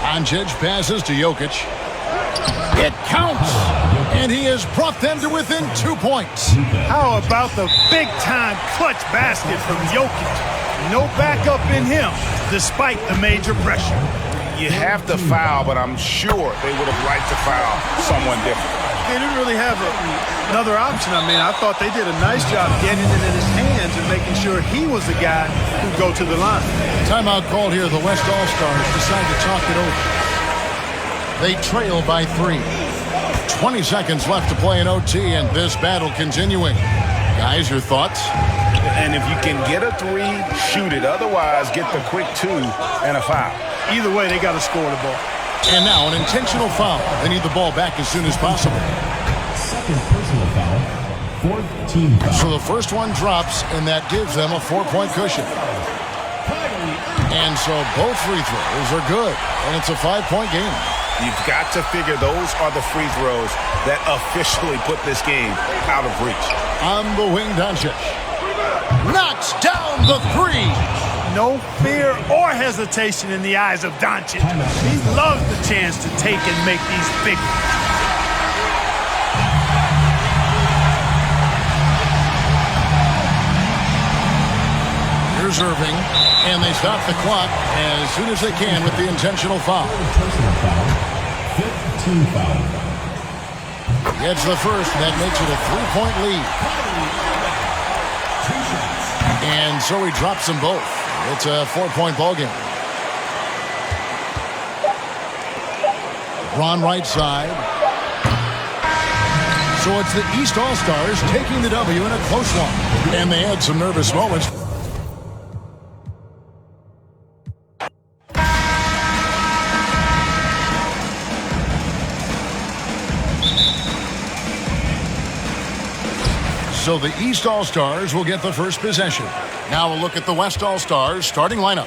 Doncic passes to Jokic. It counts, and he has brought them to within 2 points. How about the big-time clutch basket from Jokic? No backup in him, despite the major pressure. You have to foul, but I'm sure they would have liked to foul someone different. They didn't really have another option. I mean, I thought they did a nice job getting it in his hands and making sure he was the guy who'd go to the line. Timeout called here. The West All-Stars decide to talk it over. They trail by 3. 20 seconds left to play in OT, and this battle continuing. Guys, your thoughts? And if you can get a 3, shoot it. Otherwise, get the quick 2 and a foul. Either way, they got to score the ball. And now an intentional foul. They need the ball back as soon as possible. Second personal foul. Fourth team foul. So the first one drops, and that gives them a 4-point cushion. And so both free throws are good, and it's a 5-point game. You've got to figure those are the free throws that officially put this game out of reach. On the wing, Doncic knocks down the 3. No fear or hesitation in the eyes of Doncic. He loves the chance to take and make these big ones. Here's Irving, and they stop the clock as soon as they can with the intentional foul. Personal foul. Fifth team foul. Gets the first, and that makes it a 3-point lead. And so he drops them both. It's a 4-point ball game. LeBron right side. So it's the East All-Stars taking the W in a close one. And they had some nervous moments. So the East All-Stars will get the first possession. Now we'll look at the West All-Stars starting lineup.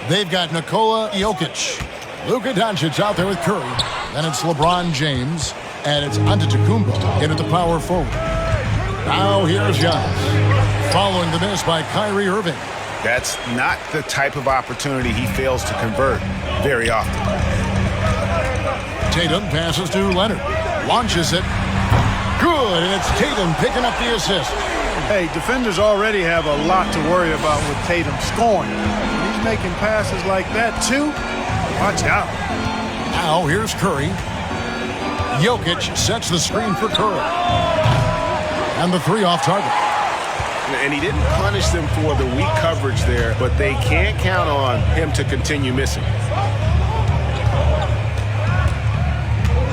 They've got Nikola Jokic, Luka Doncic out there with Curry. Then it's LeBron James, and it's Antetokounmpo in at the power forward. Now here's Giannis, following the miss by Kyrie Irving. That's not the type of opportunity he fails to convert very often. Tatum passes to Leonard, launches it. Good, and it's Tatum picking up the assist. Hey, defenders already have a lot to worry about with Tatum scoring. When he's making passes like that, too, watch out. Now here's Curry. Jokic sets the screen for Curry. And the 3 off target. And he didn't punish them for the weak coverage there, but they can't count on him to continue missing.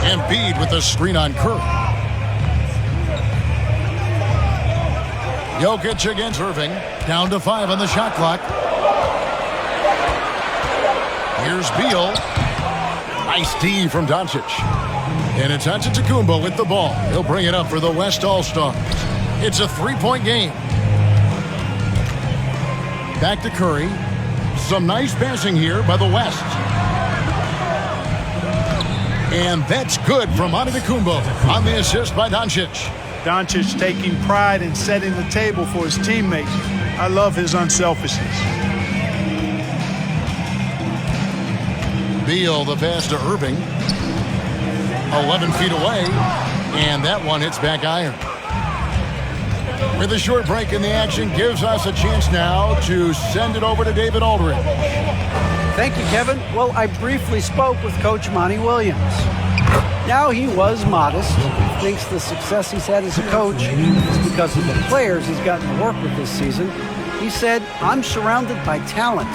Embiid with the screen on Curry. Jokic against Irving. Down to 5 on the shot clock. Here's Beal. Nice D from Doncic. And it's Antetokounmpo with the ball. He'll bring it up for the West All-Stars. It's a three-point game. Back to Curry. Some nice passing here by the West. And that's good from Antetokounmpo on the assist by Doncic. Doncic taking pride in setting the table for his teammates. I love his unselfishness. Beal, the pass to Irving. 11 feet away. And that one hits back iron. With a short break in the action, gives us a chance now to send it over to David Aldridge. Thank you, Kevin. Well, I briefly spoke with Coach Monty Williams. Now, he was modest. He thinks the success he's had as a coach is because of the players he's gotten to work with this season. He said, I'm surrounded by talent.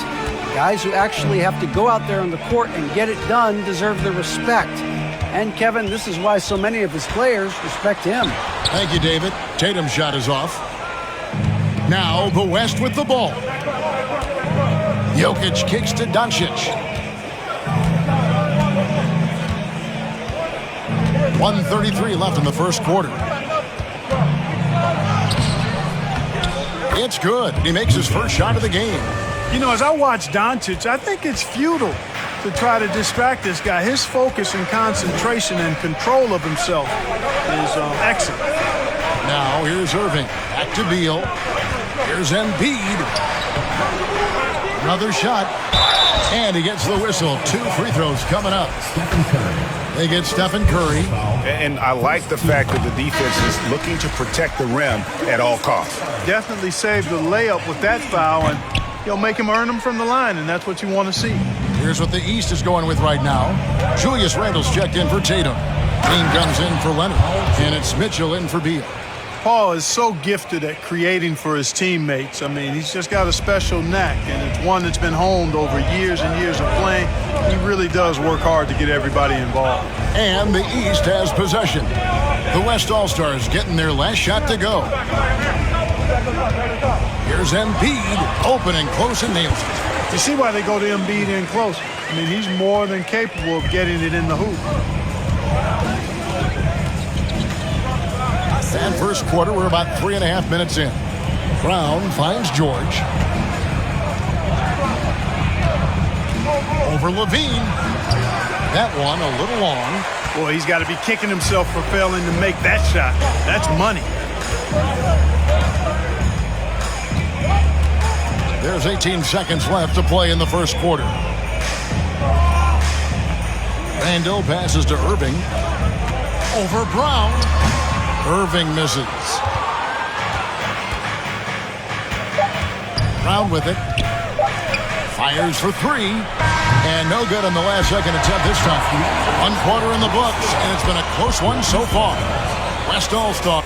Guys who actually have to go out there on the court and get it done deserve the respect. And, Kevin, this is why so many of his players respect him. Thank you, David. Tatum's shot is off. Now the West with the ball. Jokic kicks to Doncic. 1:33 left in the first quarter. It's good. He makes his first shot of the game. You know, as I watch Doncic, I think it's futile to try to distract this guy. His focus and concentration and control of himself is excellent. Now here's Irving. Back to Beal. Here's Embiid. Another shot. And he gets the whistle. 2 free throws coming up. They get Stephen Curry. And I like the fact that the defense is looking to protect the rim at all costs. Definitely saved the layup with that foul, and you'll make him earn them from the line, and that's what you want to see. Here's what the East is going with right now. Julius Randle's checked in for Tatum. Green comes in for Leonard. And it's Mitchell in for Beal. Paul is so gifted at creating for his teammates. I mean, he's just got a special knack, and it's one that's been honed over years and years of playing. He really does work hard to get everybody involved. And the East has possession. The West All-Stars getting their last shot to go. Here's Embiid, open and close and nails it. You see why they go to Embiid in close. I mean, he's more than capable of getting it in the hoop. And first quarter, we're about 3.5 minutes in. Brown finds George. Over Levine. That one a little long. Boy, he's got to be kicking himself for failing to make that shot. That's money. There's 18 seconds left to play in the first quarter. Randle passes to Irving. Over Brown. Irving misses. Brown with it. Fires for 3. And no good on the last second attempt this time. 1 quarter in the books, and it's been a close one so far. West All-Star.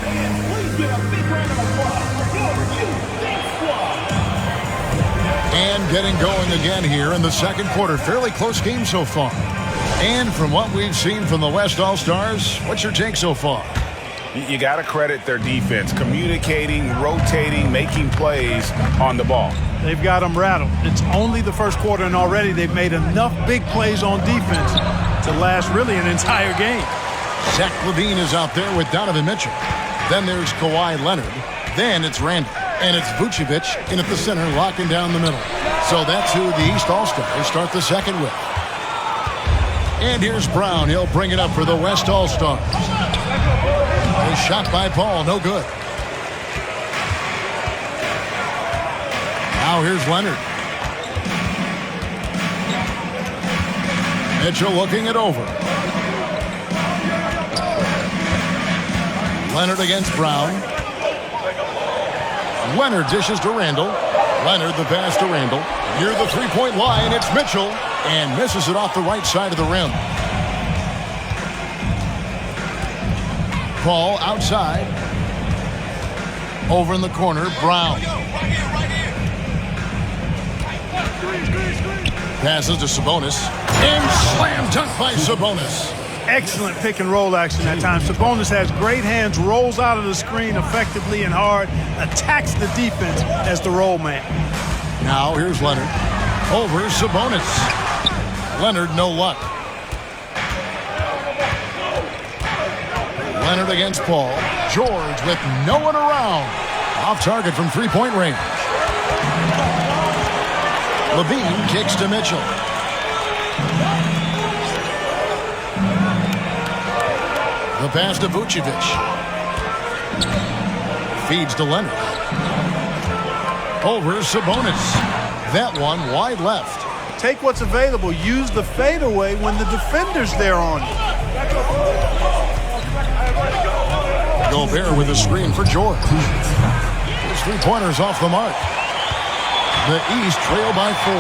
And getting going again here in the second quarter. Fairly close game so far. And from what we've seen from the West All-Stars, what's your take so far? You got to credit their defense, communicating, rotating, making plays on the ball. They've got them rattled. It's only the first quarter, and already they've made enough big plays on defense to last really an entire game. Zach LaVine is out there with Donovan Mitchell. Then there's Kawhi Leonard. Then it's Randle. And it's Vucevic in at the center, locking down the middle. So that's who the East All-Stars start the second with. And here's Brown. He'll bring it up for the West All-Stars. A shot by Paul, no good. Now here's Leonard. Mitchell looking it over. Leonard against Brown. Leonard dishes to Randle. Leonard the pass to Randle. Near the three-point line, it's Mitchell. And misses it off the right side of the rim. Paul outside. Over in the corner, Brown. Passes to Sabonis. And slam dunk by Sabonis. Excellent pick and roll action that time. Sabonis has great hands, rolls out of the screen effectively and hard, attacks the defense as the roll man. Now here's Leonard. Over Sabonis. Leonard, no luck. Leonard against Paul. George with no one around. Off target from three-point range. Levine kicks to Mitchell. The pass to Vucevic. Feeds to Leonard. Over Sabonis. That one wide left. Take what's available. Use the fadeaway when the defender's there on you. Gobert with a screen for George. His three-pointers off the mark. The East trail by 4.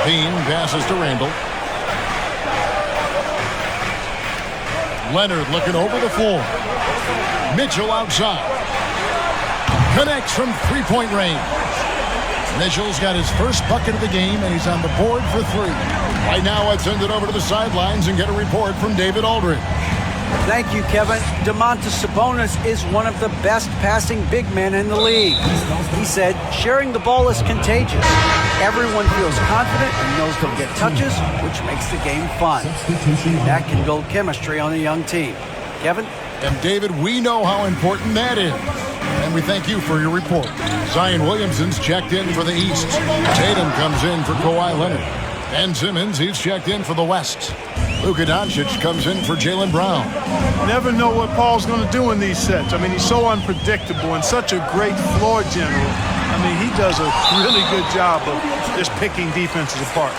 Bean passes to Randall. Leonard looking over the floor. Mitchell outside. Connects from three-point range. Mitchell's got his first bucket of the game, and he's on the board for 3. Right now, let's send it over to the sidelines and get a report from David Aldridge. Thank you, Kevin. Domantas Sabonis is one of the best passing big men in the league. He said, sharing the ball is contagious. Everyone feels confident and knows they'll get touches, which makes the game fun. That can build chemistry on a young team. Kevin? And David, we know how important that is. And we thank you for your report. Zion Williamson's checked in for the East. Tatum comes in for Kawhi Leonard. Ben Simmons, he's checked in for the West. Luka Doncic comes in for Jaylen Brown. Never know what Paul's going to do in these sets. I mean, he's so unpredictable and such a great floor general. I mean, he does a really good job of just picking defenses apart.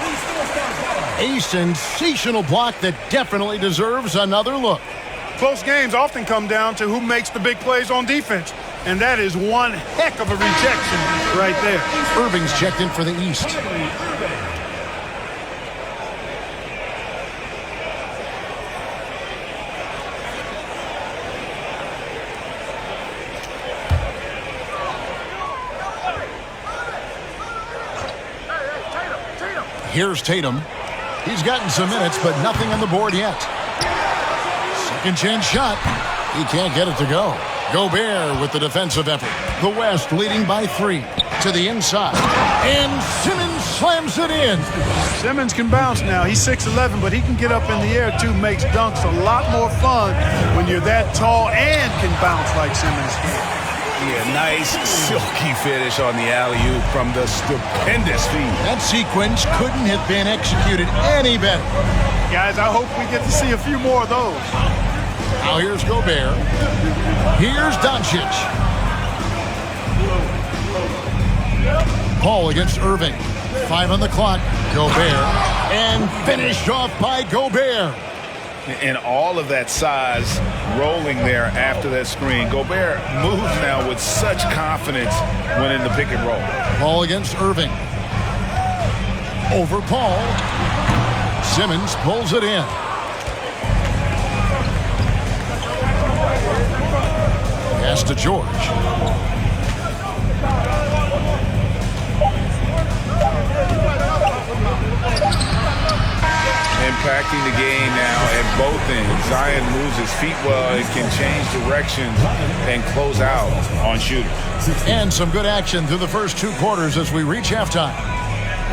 A sensational block that definitely deserves another look. Close games often come down to who makes the big plays on defense. And that is one heck of a rejection right there. Irving's checked in for the East. Here's Tatum. He's gotten some minutes, but nothing on the board yet. Second chance shot. He can't get it to go. Gobert with the defensive effort. The West leading by 3 to the inside. And Simmons slams it in. Simmons can bounce now. He's 6'11", but he can get up in the air too. Makes dunks a lot more fun when you're that tall and can bounce like Simmons can. Yeah, nice silky finish on the alley-oop from the stupendous feed. That sequence couldn't have been executed any better. Guys, I hope we get to see a few more of those. Now here's Gobert. Here's Doncic. Paul against Irving. 5 on the clock. Gobert. And finished off by Gobert. And all of that size rolling there after that screen. Gobert moves now with such confidence when in the pick and roll. Paul against Irving. Over Paul. Simmons pulls it in. Pass to George. Impacting the game now at both ends. Zion moves his feet well and can change directions and close out on shooters. And some good action through the first 2 quarters as we reach halftime.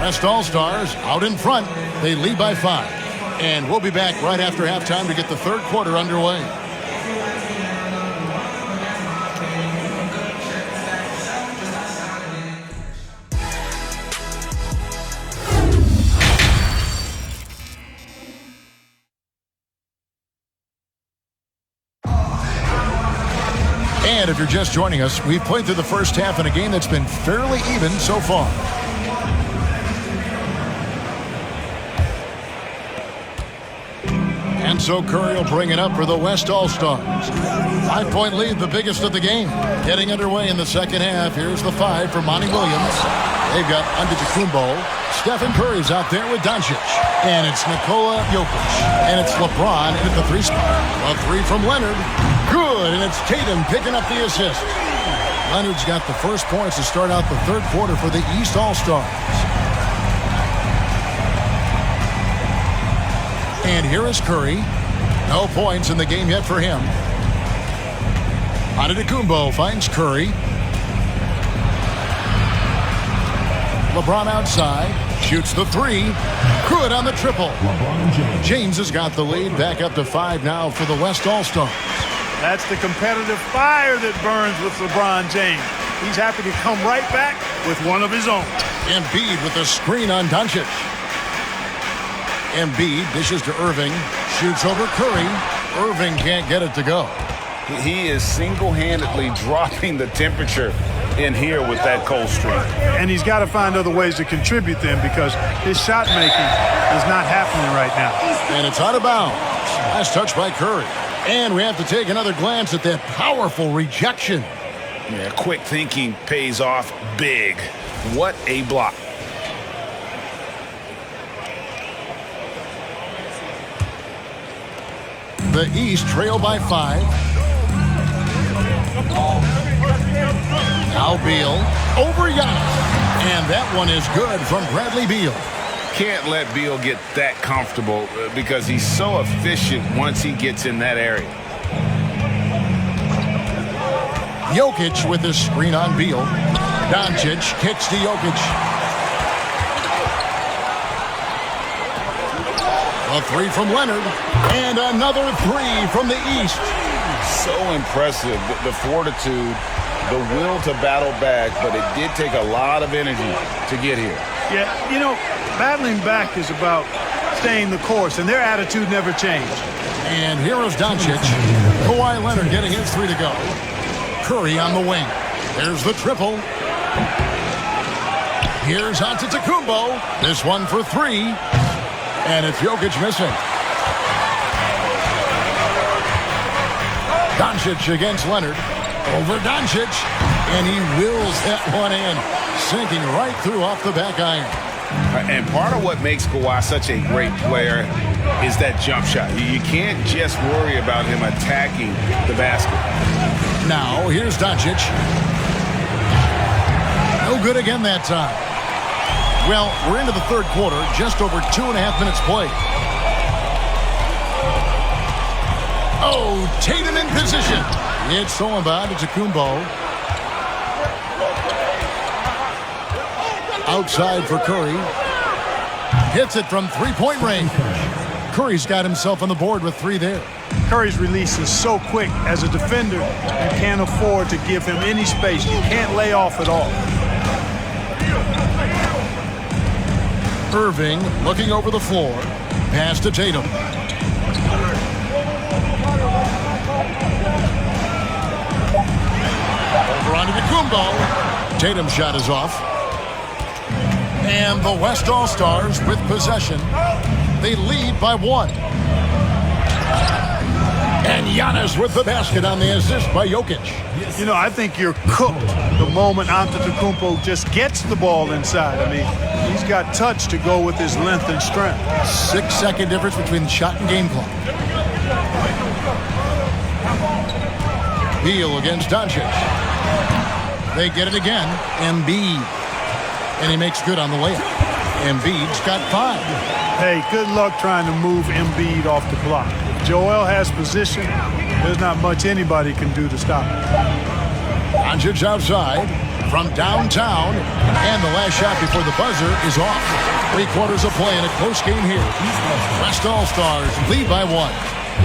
West All-Stars out in front. They lead by 5. And we'll be back right after halftime to get the third quarter underway. And if you're just joining us, we've played through the first half in a game that's been fairly even so far. And so Curry will bring it up for the West All-Stars. 5-point lead, the biggest of the game. Getting underway in the second half. Here's the 5 for Monty Williams. They've got Antetokounmpo. Stephen Curry's out there with Doncic. And it's Nikola Jokic. And it's LeBron at the 3 spot. A 3 from Leonard. Good, and it's Tatum picking up the assist. Leonard's got the first points to start out the third quarter for the East All-Stars. And here is Curry. No points in the game yet for him. Antetokounmpo finds Curry. LeBron outside. Shoots the three. Good on the triple. LeBron James. James has got the lead back up to 5 now for the West All-Stars. That's the competitive fire that burns with LeBron James. He's happy to come right back with one of his own. Embiid with the screen on Doncic. Embiid dishes to Irving. Shoots over Curry. Irving can't get it to go. He is single-handedly dropping the temperature in here with that cold streak. And he's got to find other ways to contribute then because his shot making is not happening right now. And it's out of bounds. Last touch by Curry. And we have to take another glance at that powerful rejection. Yeah, quick thinking pays off big. What a block. The East trail by 5. Now Beal over Giannis. And that one is good from Bradley Beal. Can't let Beal get that comfortable because he's so efficient once he gets in that area. Jokic with the screen on Beal. Doncic kicks to Jokic. A three from Leonard. And another three from the East. So impressive, the fortitude, the will to battle back, but it did take a lot of energy to get here. Yeah, you know, battling back is about staying the course, and their attitude never changed. And here is Doncic. Kawhi Leonard getting his three to go. Curry on the wing. There's the triple. Here's Antetokounmpo. This one for 3. And it's Jokic missing. Doncic against Leonard. Over Doncic. And he wills that one in. Sinking right through off the back iron. And part of what makes Kawhi such a great player is that jump shot. You can't just worry about him attacking the basket. Now, here's Doncic. No good again that time. Well, we're into the third quarter, just over 2.5 minutes played. Oh, Tatum in position. It's stolen by Antetokounmpo. Outside for Curry. Hits it from three-point range. Curry's got himself on the board with 3 there. Curry's release is so quick. As a defender, you can't afford to give him any space. You can't lay off at all. Irving looking over the floor. Pass to Tatum. Over onto Antetokounmpo. Tatum's shot is off. And the West All-Stars with possession. They lead by 1. And Giannis with the basket on the assist by Jokic. You know, I think you're cooked the moment Antetokounmpo just gets the ball inside. I mean, he's got touch to go with his length and strength. 6-second difference between the shot and game clock. Beal against Doncic. They get it again. Embiid. And he makes good on the layup. Embiid's got 5. Hey, good luck trying to move Embiid off the block. If Joel has position, there's not much anybody can do to stop him. Doncic outside from downtown. And the last shot before the buzzer is off. 3 quarters of play in a close game here. West All-Stars lead by 1.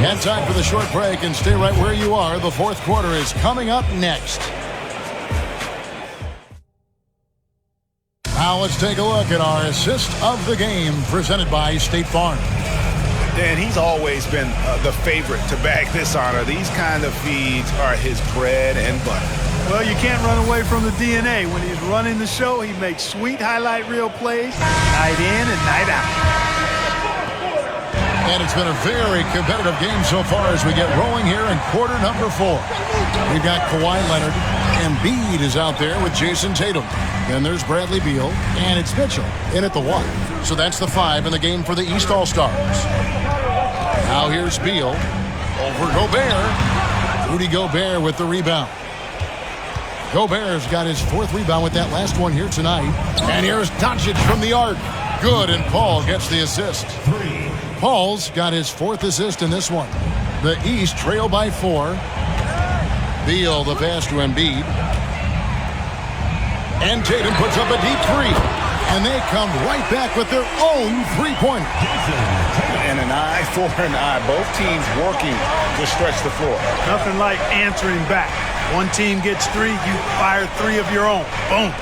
And time for the short break, and stay right where you are. The fourth quarter is coming up next. Now let's take a look at our assist of the game presented by State Farm. Dan, he's always been the favorite to bag this honor. These kind of feeds are his bread and butter. Well, you can't run away from the DNA. When he's running the show, he makes sweet highlight reel plays night in and night out. And it's been a very competitive game so far as we get rolling here in quarter number 4. We've got Kawhi Leonard. Embiid is out there with Jason Tatum. Then there's Bradley Beal. And it's Mitchell in at the 1. So that's the 5 in the game for the East All-Stars. Now here's Beal. Over Gobert. Rudy Gobert with the rebound. Gobert's got his 4th rebound with that last one here tonight. And here's Doncic from the arc. Good, and Paul gets the assist. Paul's got his 4th assist in this one. The East trail by 4. Beal the pass to Embiid. And Tatum puts up a deep 3. And they come right back with their own three-pointer. And an eye for an eye. Both teams working to stretch the floor. Nothing like answering back. One team gets 3, you fire 3 of your own. Boom.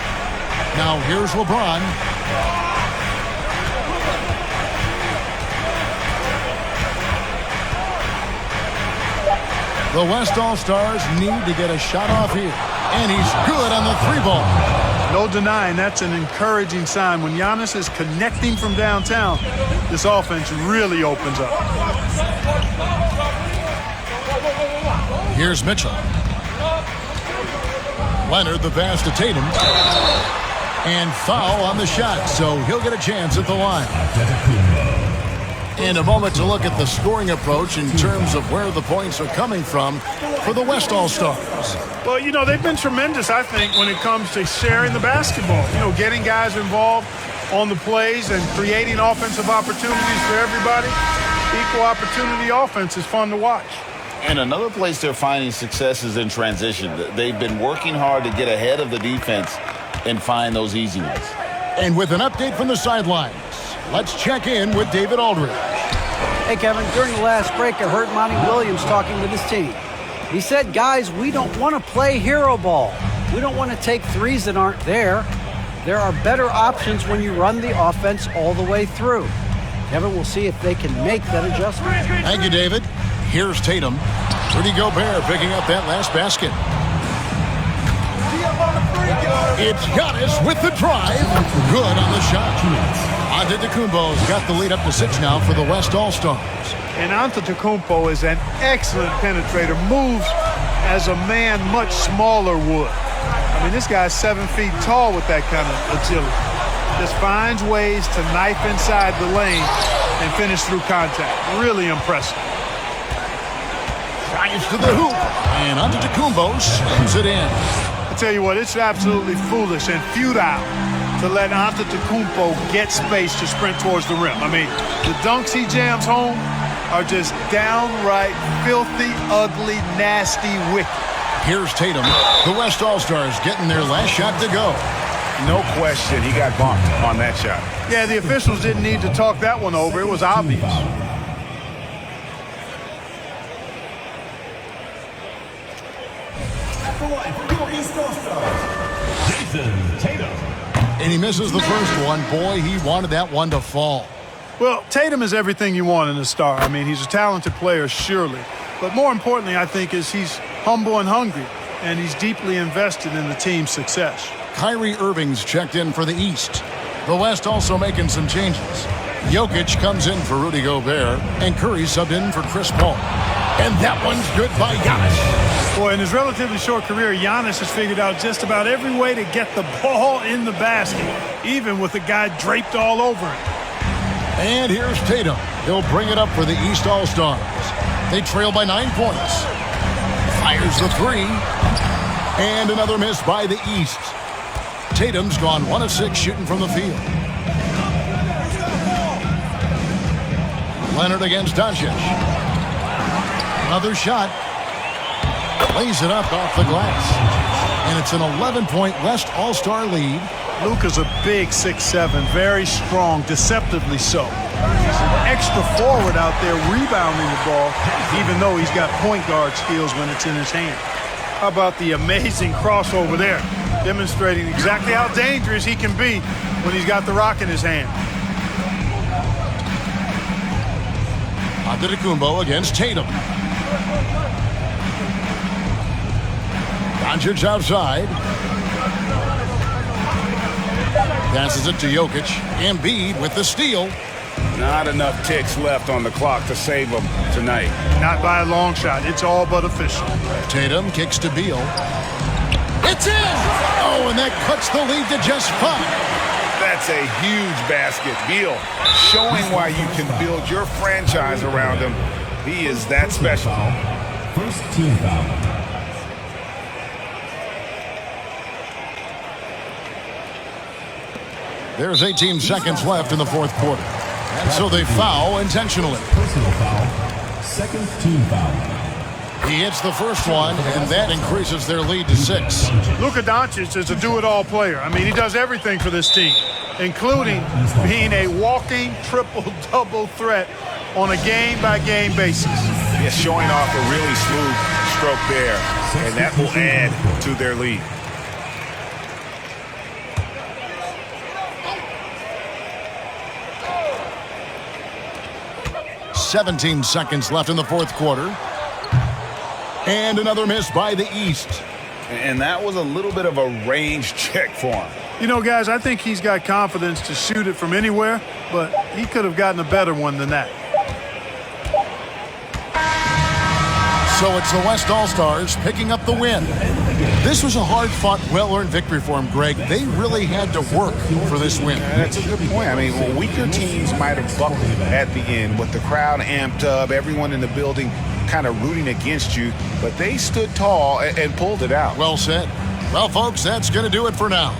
Now here's LeBron. The West All-Stars need to get a shot off here. And he's good on the 3-ball. No denying that's an encouraging sign. When Giannis is connecting from downtown, this offense really opens up. Here's Mitchell. Leonard the pass to Tatum. And foul on the shot, so he'll get a chance at the line. And a moment to look at the scoring approach in terms of where the points are coming from for the West All-Stars. Well, you know, they've been tremendous, I think, when it comes to sharing the basketball. You know, getting guys involved on the plays and creating offensive opportunities for everybody. Equal opportunity offense is fun to watch. And another place they're finding success is in transition. They've been working hard to get ahead of the defense and find those easy ones. And with an update from the sidelines, let's check in with David Aldridge. Hey, Kevin, during the last break, I heard Monty Williams talking with his team. He said, guys, we don't want to play hero ball. We don't want to take threes that aren't there. There are better options when you run the offense all the way through. Kevin, we'll see if they can make that adjustment. Thank you, David. Here's Tatum. Rudy Gobert picking up that last basket. It's Giannis with the drive. Good on the shot. Antetokounmpo's got the lead up to 6 now for the West All-Stars. And Antetokounmpo is an excellent penetrator. Moves as a man much smaller would. I mean, this guy's 7 feet tall with that kind of agility. Just finds ways to knife inside the lane and finish through contact. Really impressive. Drives to the hoop. And Antetokounmpo slams it in. I tell you what, it's absolutely foolish and futile to let Antetokounmpo get space to sprint towards the rim. I mean, the dunks he jams home are just downright filthy, ugly, nasty, wicked. Here's Tatum. The West All-Stars getting their last shot to go. No question, he got bumped on that shot. Yeah, the officials didn't need to talk that one over. It was obvious. And he misses the first one. Boy, he wanted that one to fall. Well, Tatum is everything you want in a star. I mean, he's a talented player, surely. But more importantly, I think, is he's humble and hungry, and he's deeply invested in the team's success. Kyrie Irving's checked in for the East. The West also making some changes. Jokic comes in for Rudy Gobert, and Curry subbed in for Chris Paul. And that one's good by Giannis. Boy, in his relatively short career, Giannis has figured out just about every way to get the ball in the basket, even with a guy draped all over him. And here's Tatum. He'll bring it up for the East All-Stars. They trail by 9 points. Fires the 3. And another miss by the East. Tatum's gone 1 of 6 shooting from the field. Leonard against Doncic. Another shot. Lays it up off the glass. And it's an 11-point West All-Star lead. Luka's a big 6'7", very strong, deceptively so. He's an extra forward out there rebounding the ball, even though he's got point guard skills when it's in his hand. How about the amazing crossover there, demonstrating exactly how dangerous he can be when he's got the rock in his hand. Antetokounmpo against Tatum. Doncic outside. Passes it to Jokic. Embiid with the steal. Not enough ticks left on the clock to save him tonight. Not by a long shot. It's all but official. Tatum kicks to Beal. It's in! Oh, and that cuts the lead to just 5. That's a huge basket. Beal showing why you can build your franchise around him. He is that special. First team foul. There's 18 seconds left in the fourth quarter. And so they foul intentionally. Personal foul. Second team foul. He hits the first one, and that increases their lead to 6. Luka Doncic is a do-it-all player. I mean, he does everything for this team, including being a walking triple-double threat on a game-by-game basis. Yes, showing off a really smooth stroke there, and that will add to their lead. "17 seconds left in the fourth quarter. And another miss by the East. And that was a little bit of a range check for him. You know, guys, I think he's got confidence to shoot it from anywhere, but he could have gotten a better one than that. So it's the West All-Stars picking up the win. This was a hard-fought, well-earned victory for them, Greg. They really had to work for this win. That's a good point. I mean, weaker teams might have buckled at the end with the crowd amped up, everyone in the building kind of rooting against you, but they stood tall and pulled it out. Well said. Well, folks, that's going to do it for now.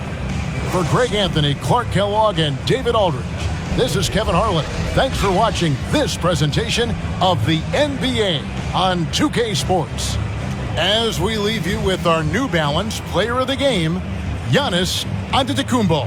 For Greg Anthony, Clark Kellogg, and David Aldridge, this is Kevin Harlan. Thanks for watching this presentation of the NBA on 2K Sports. As we leave you with our New Balance Player of the Game, Giannis Antetokounmpo.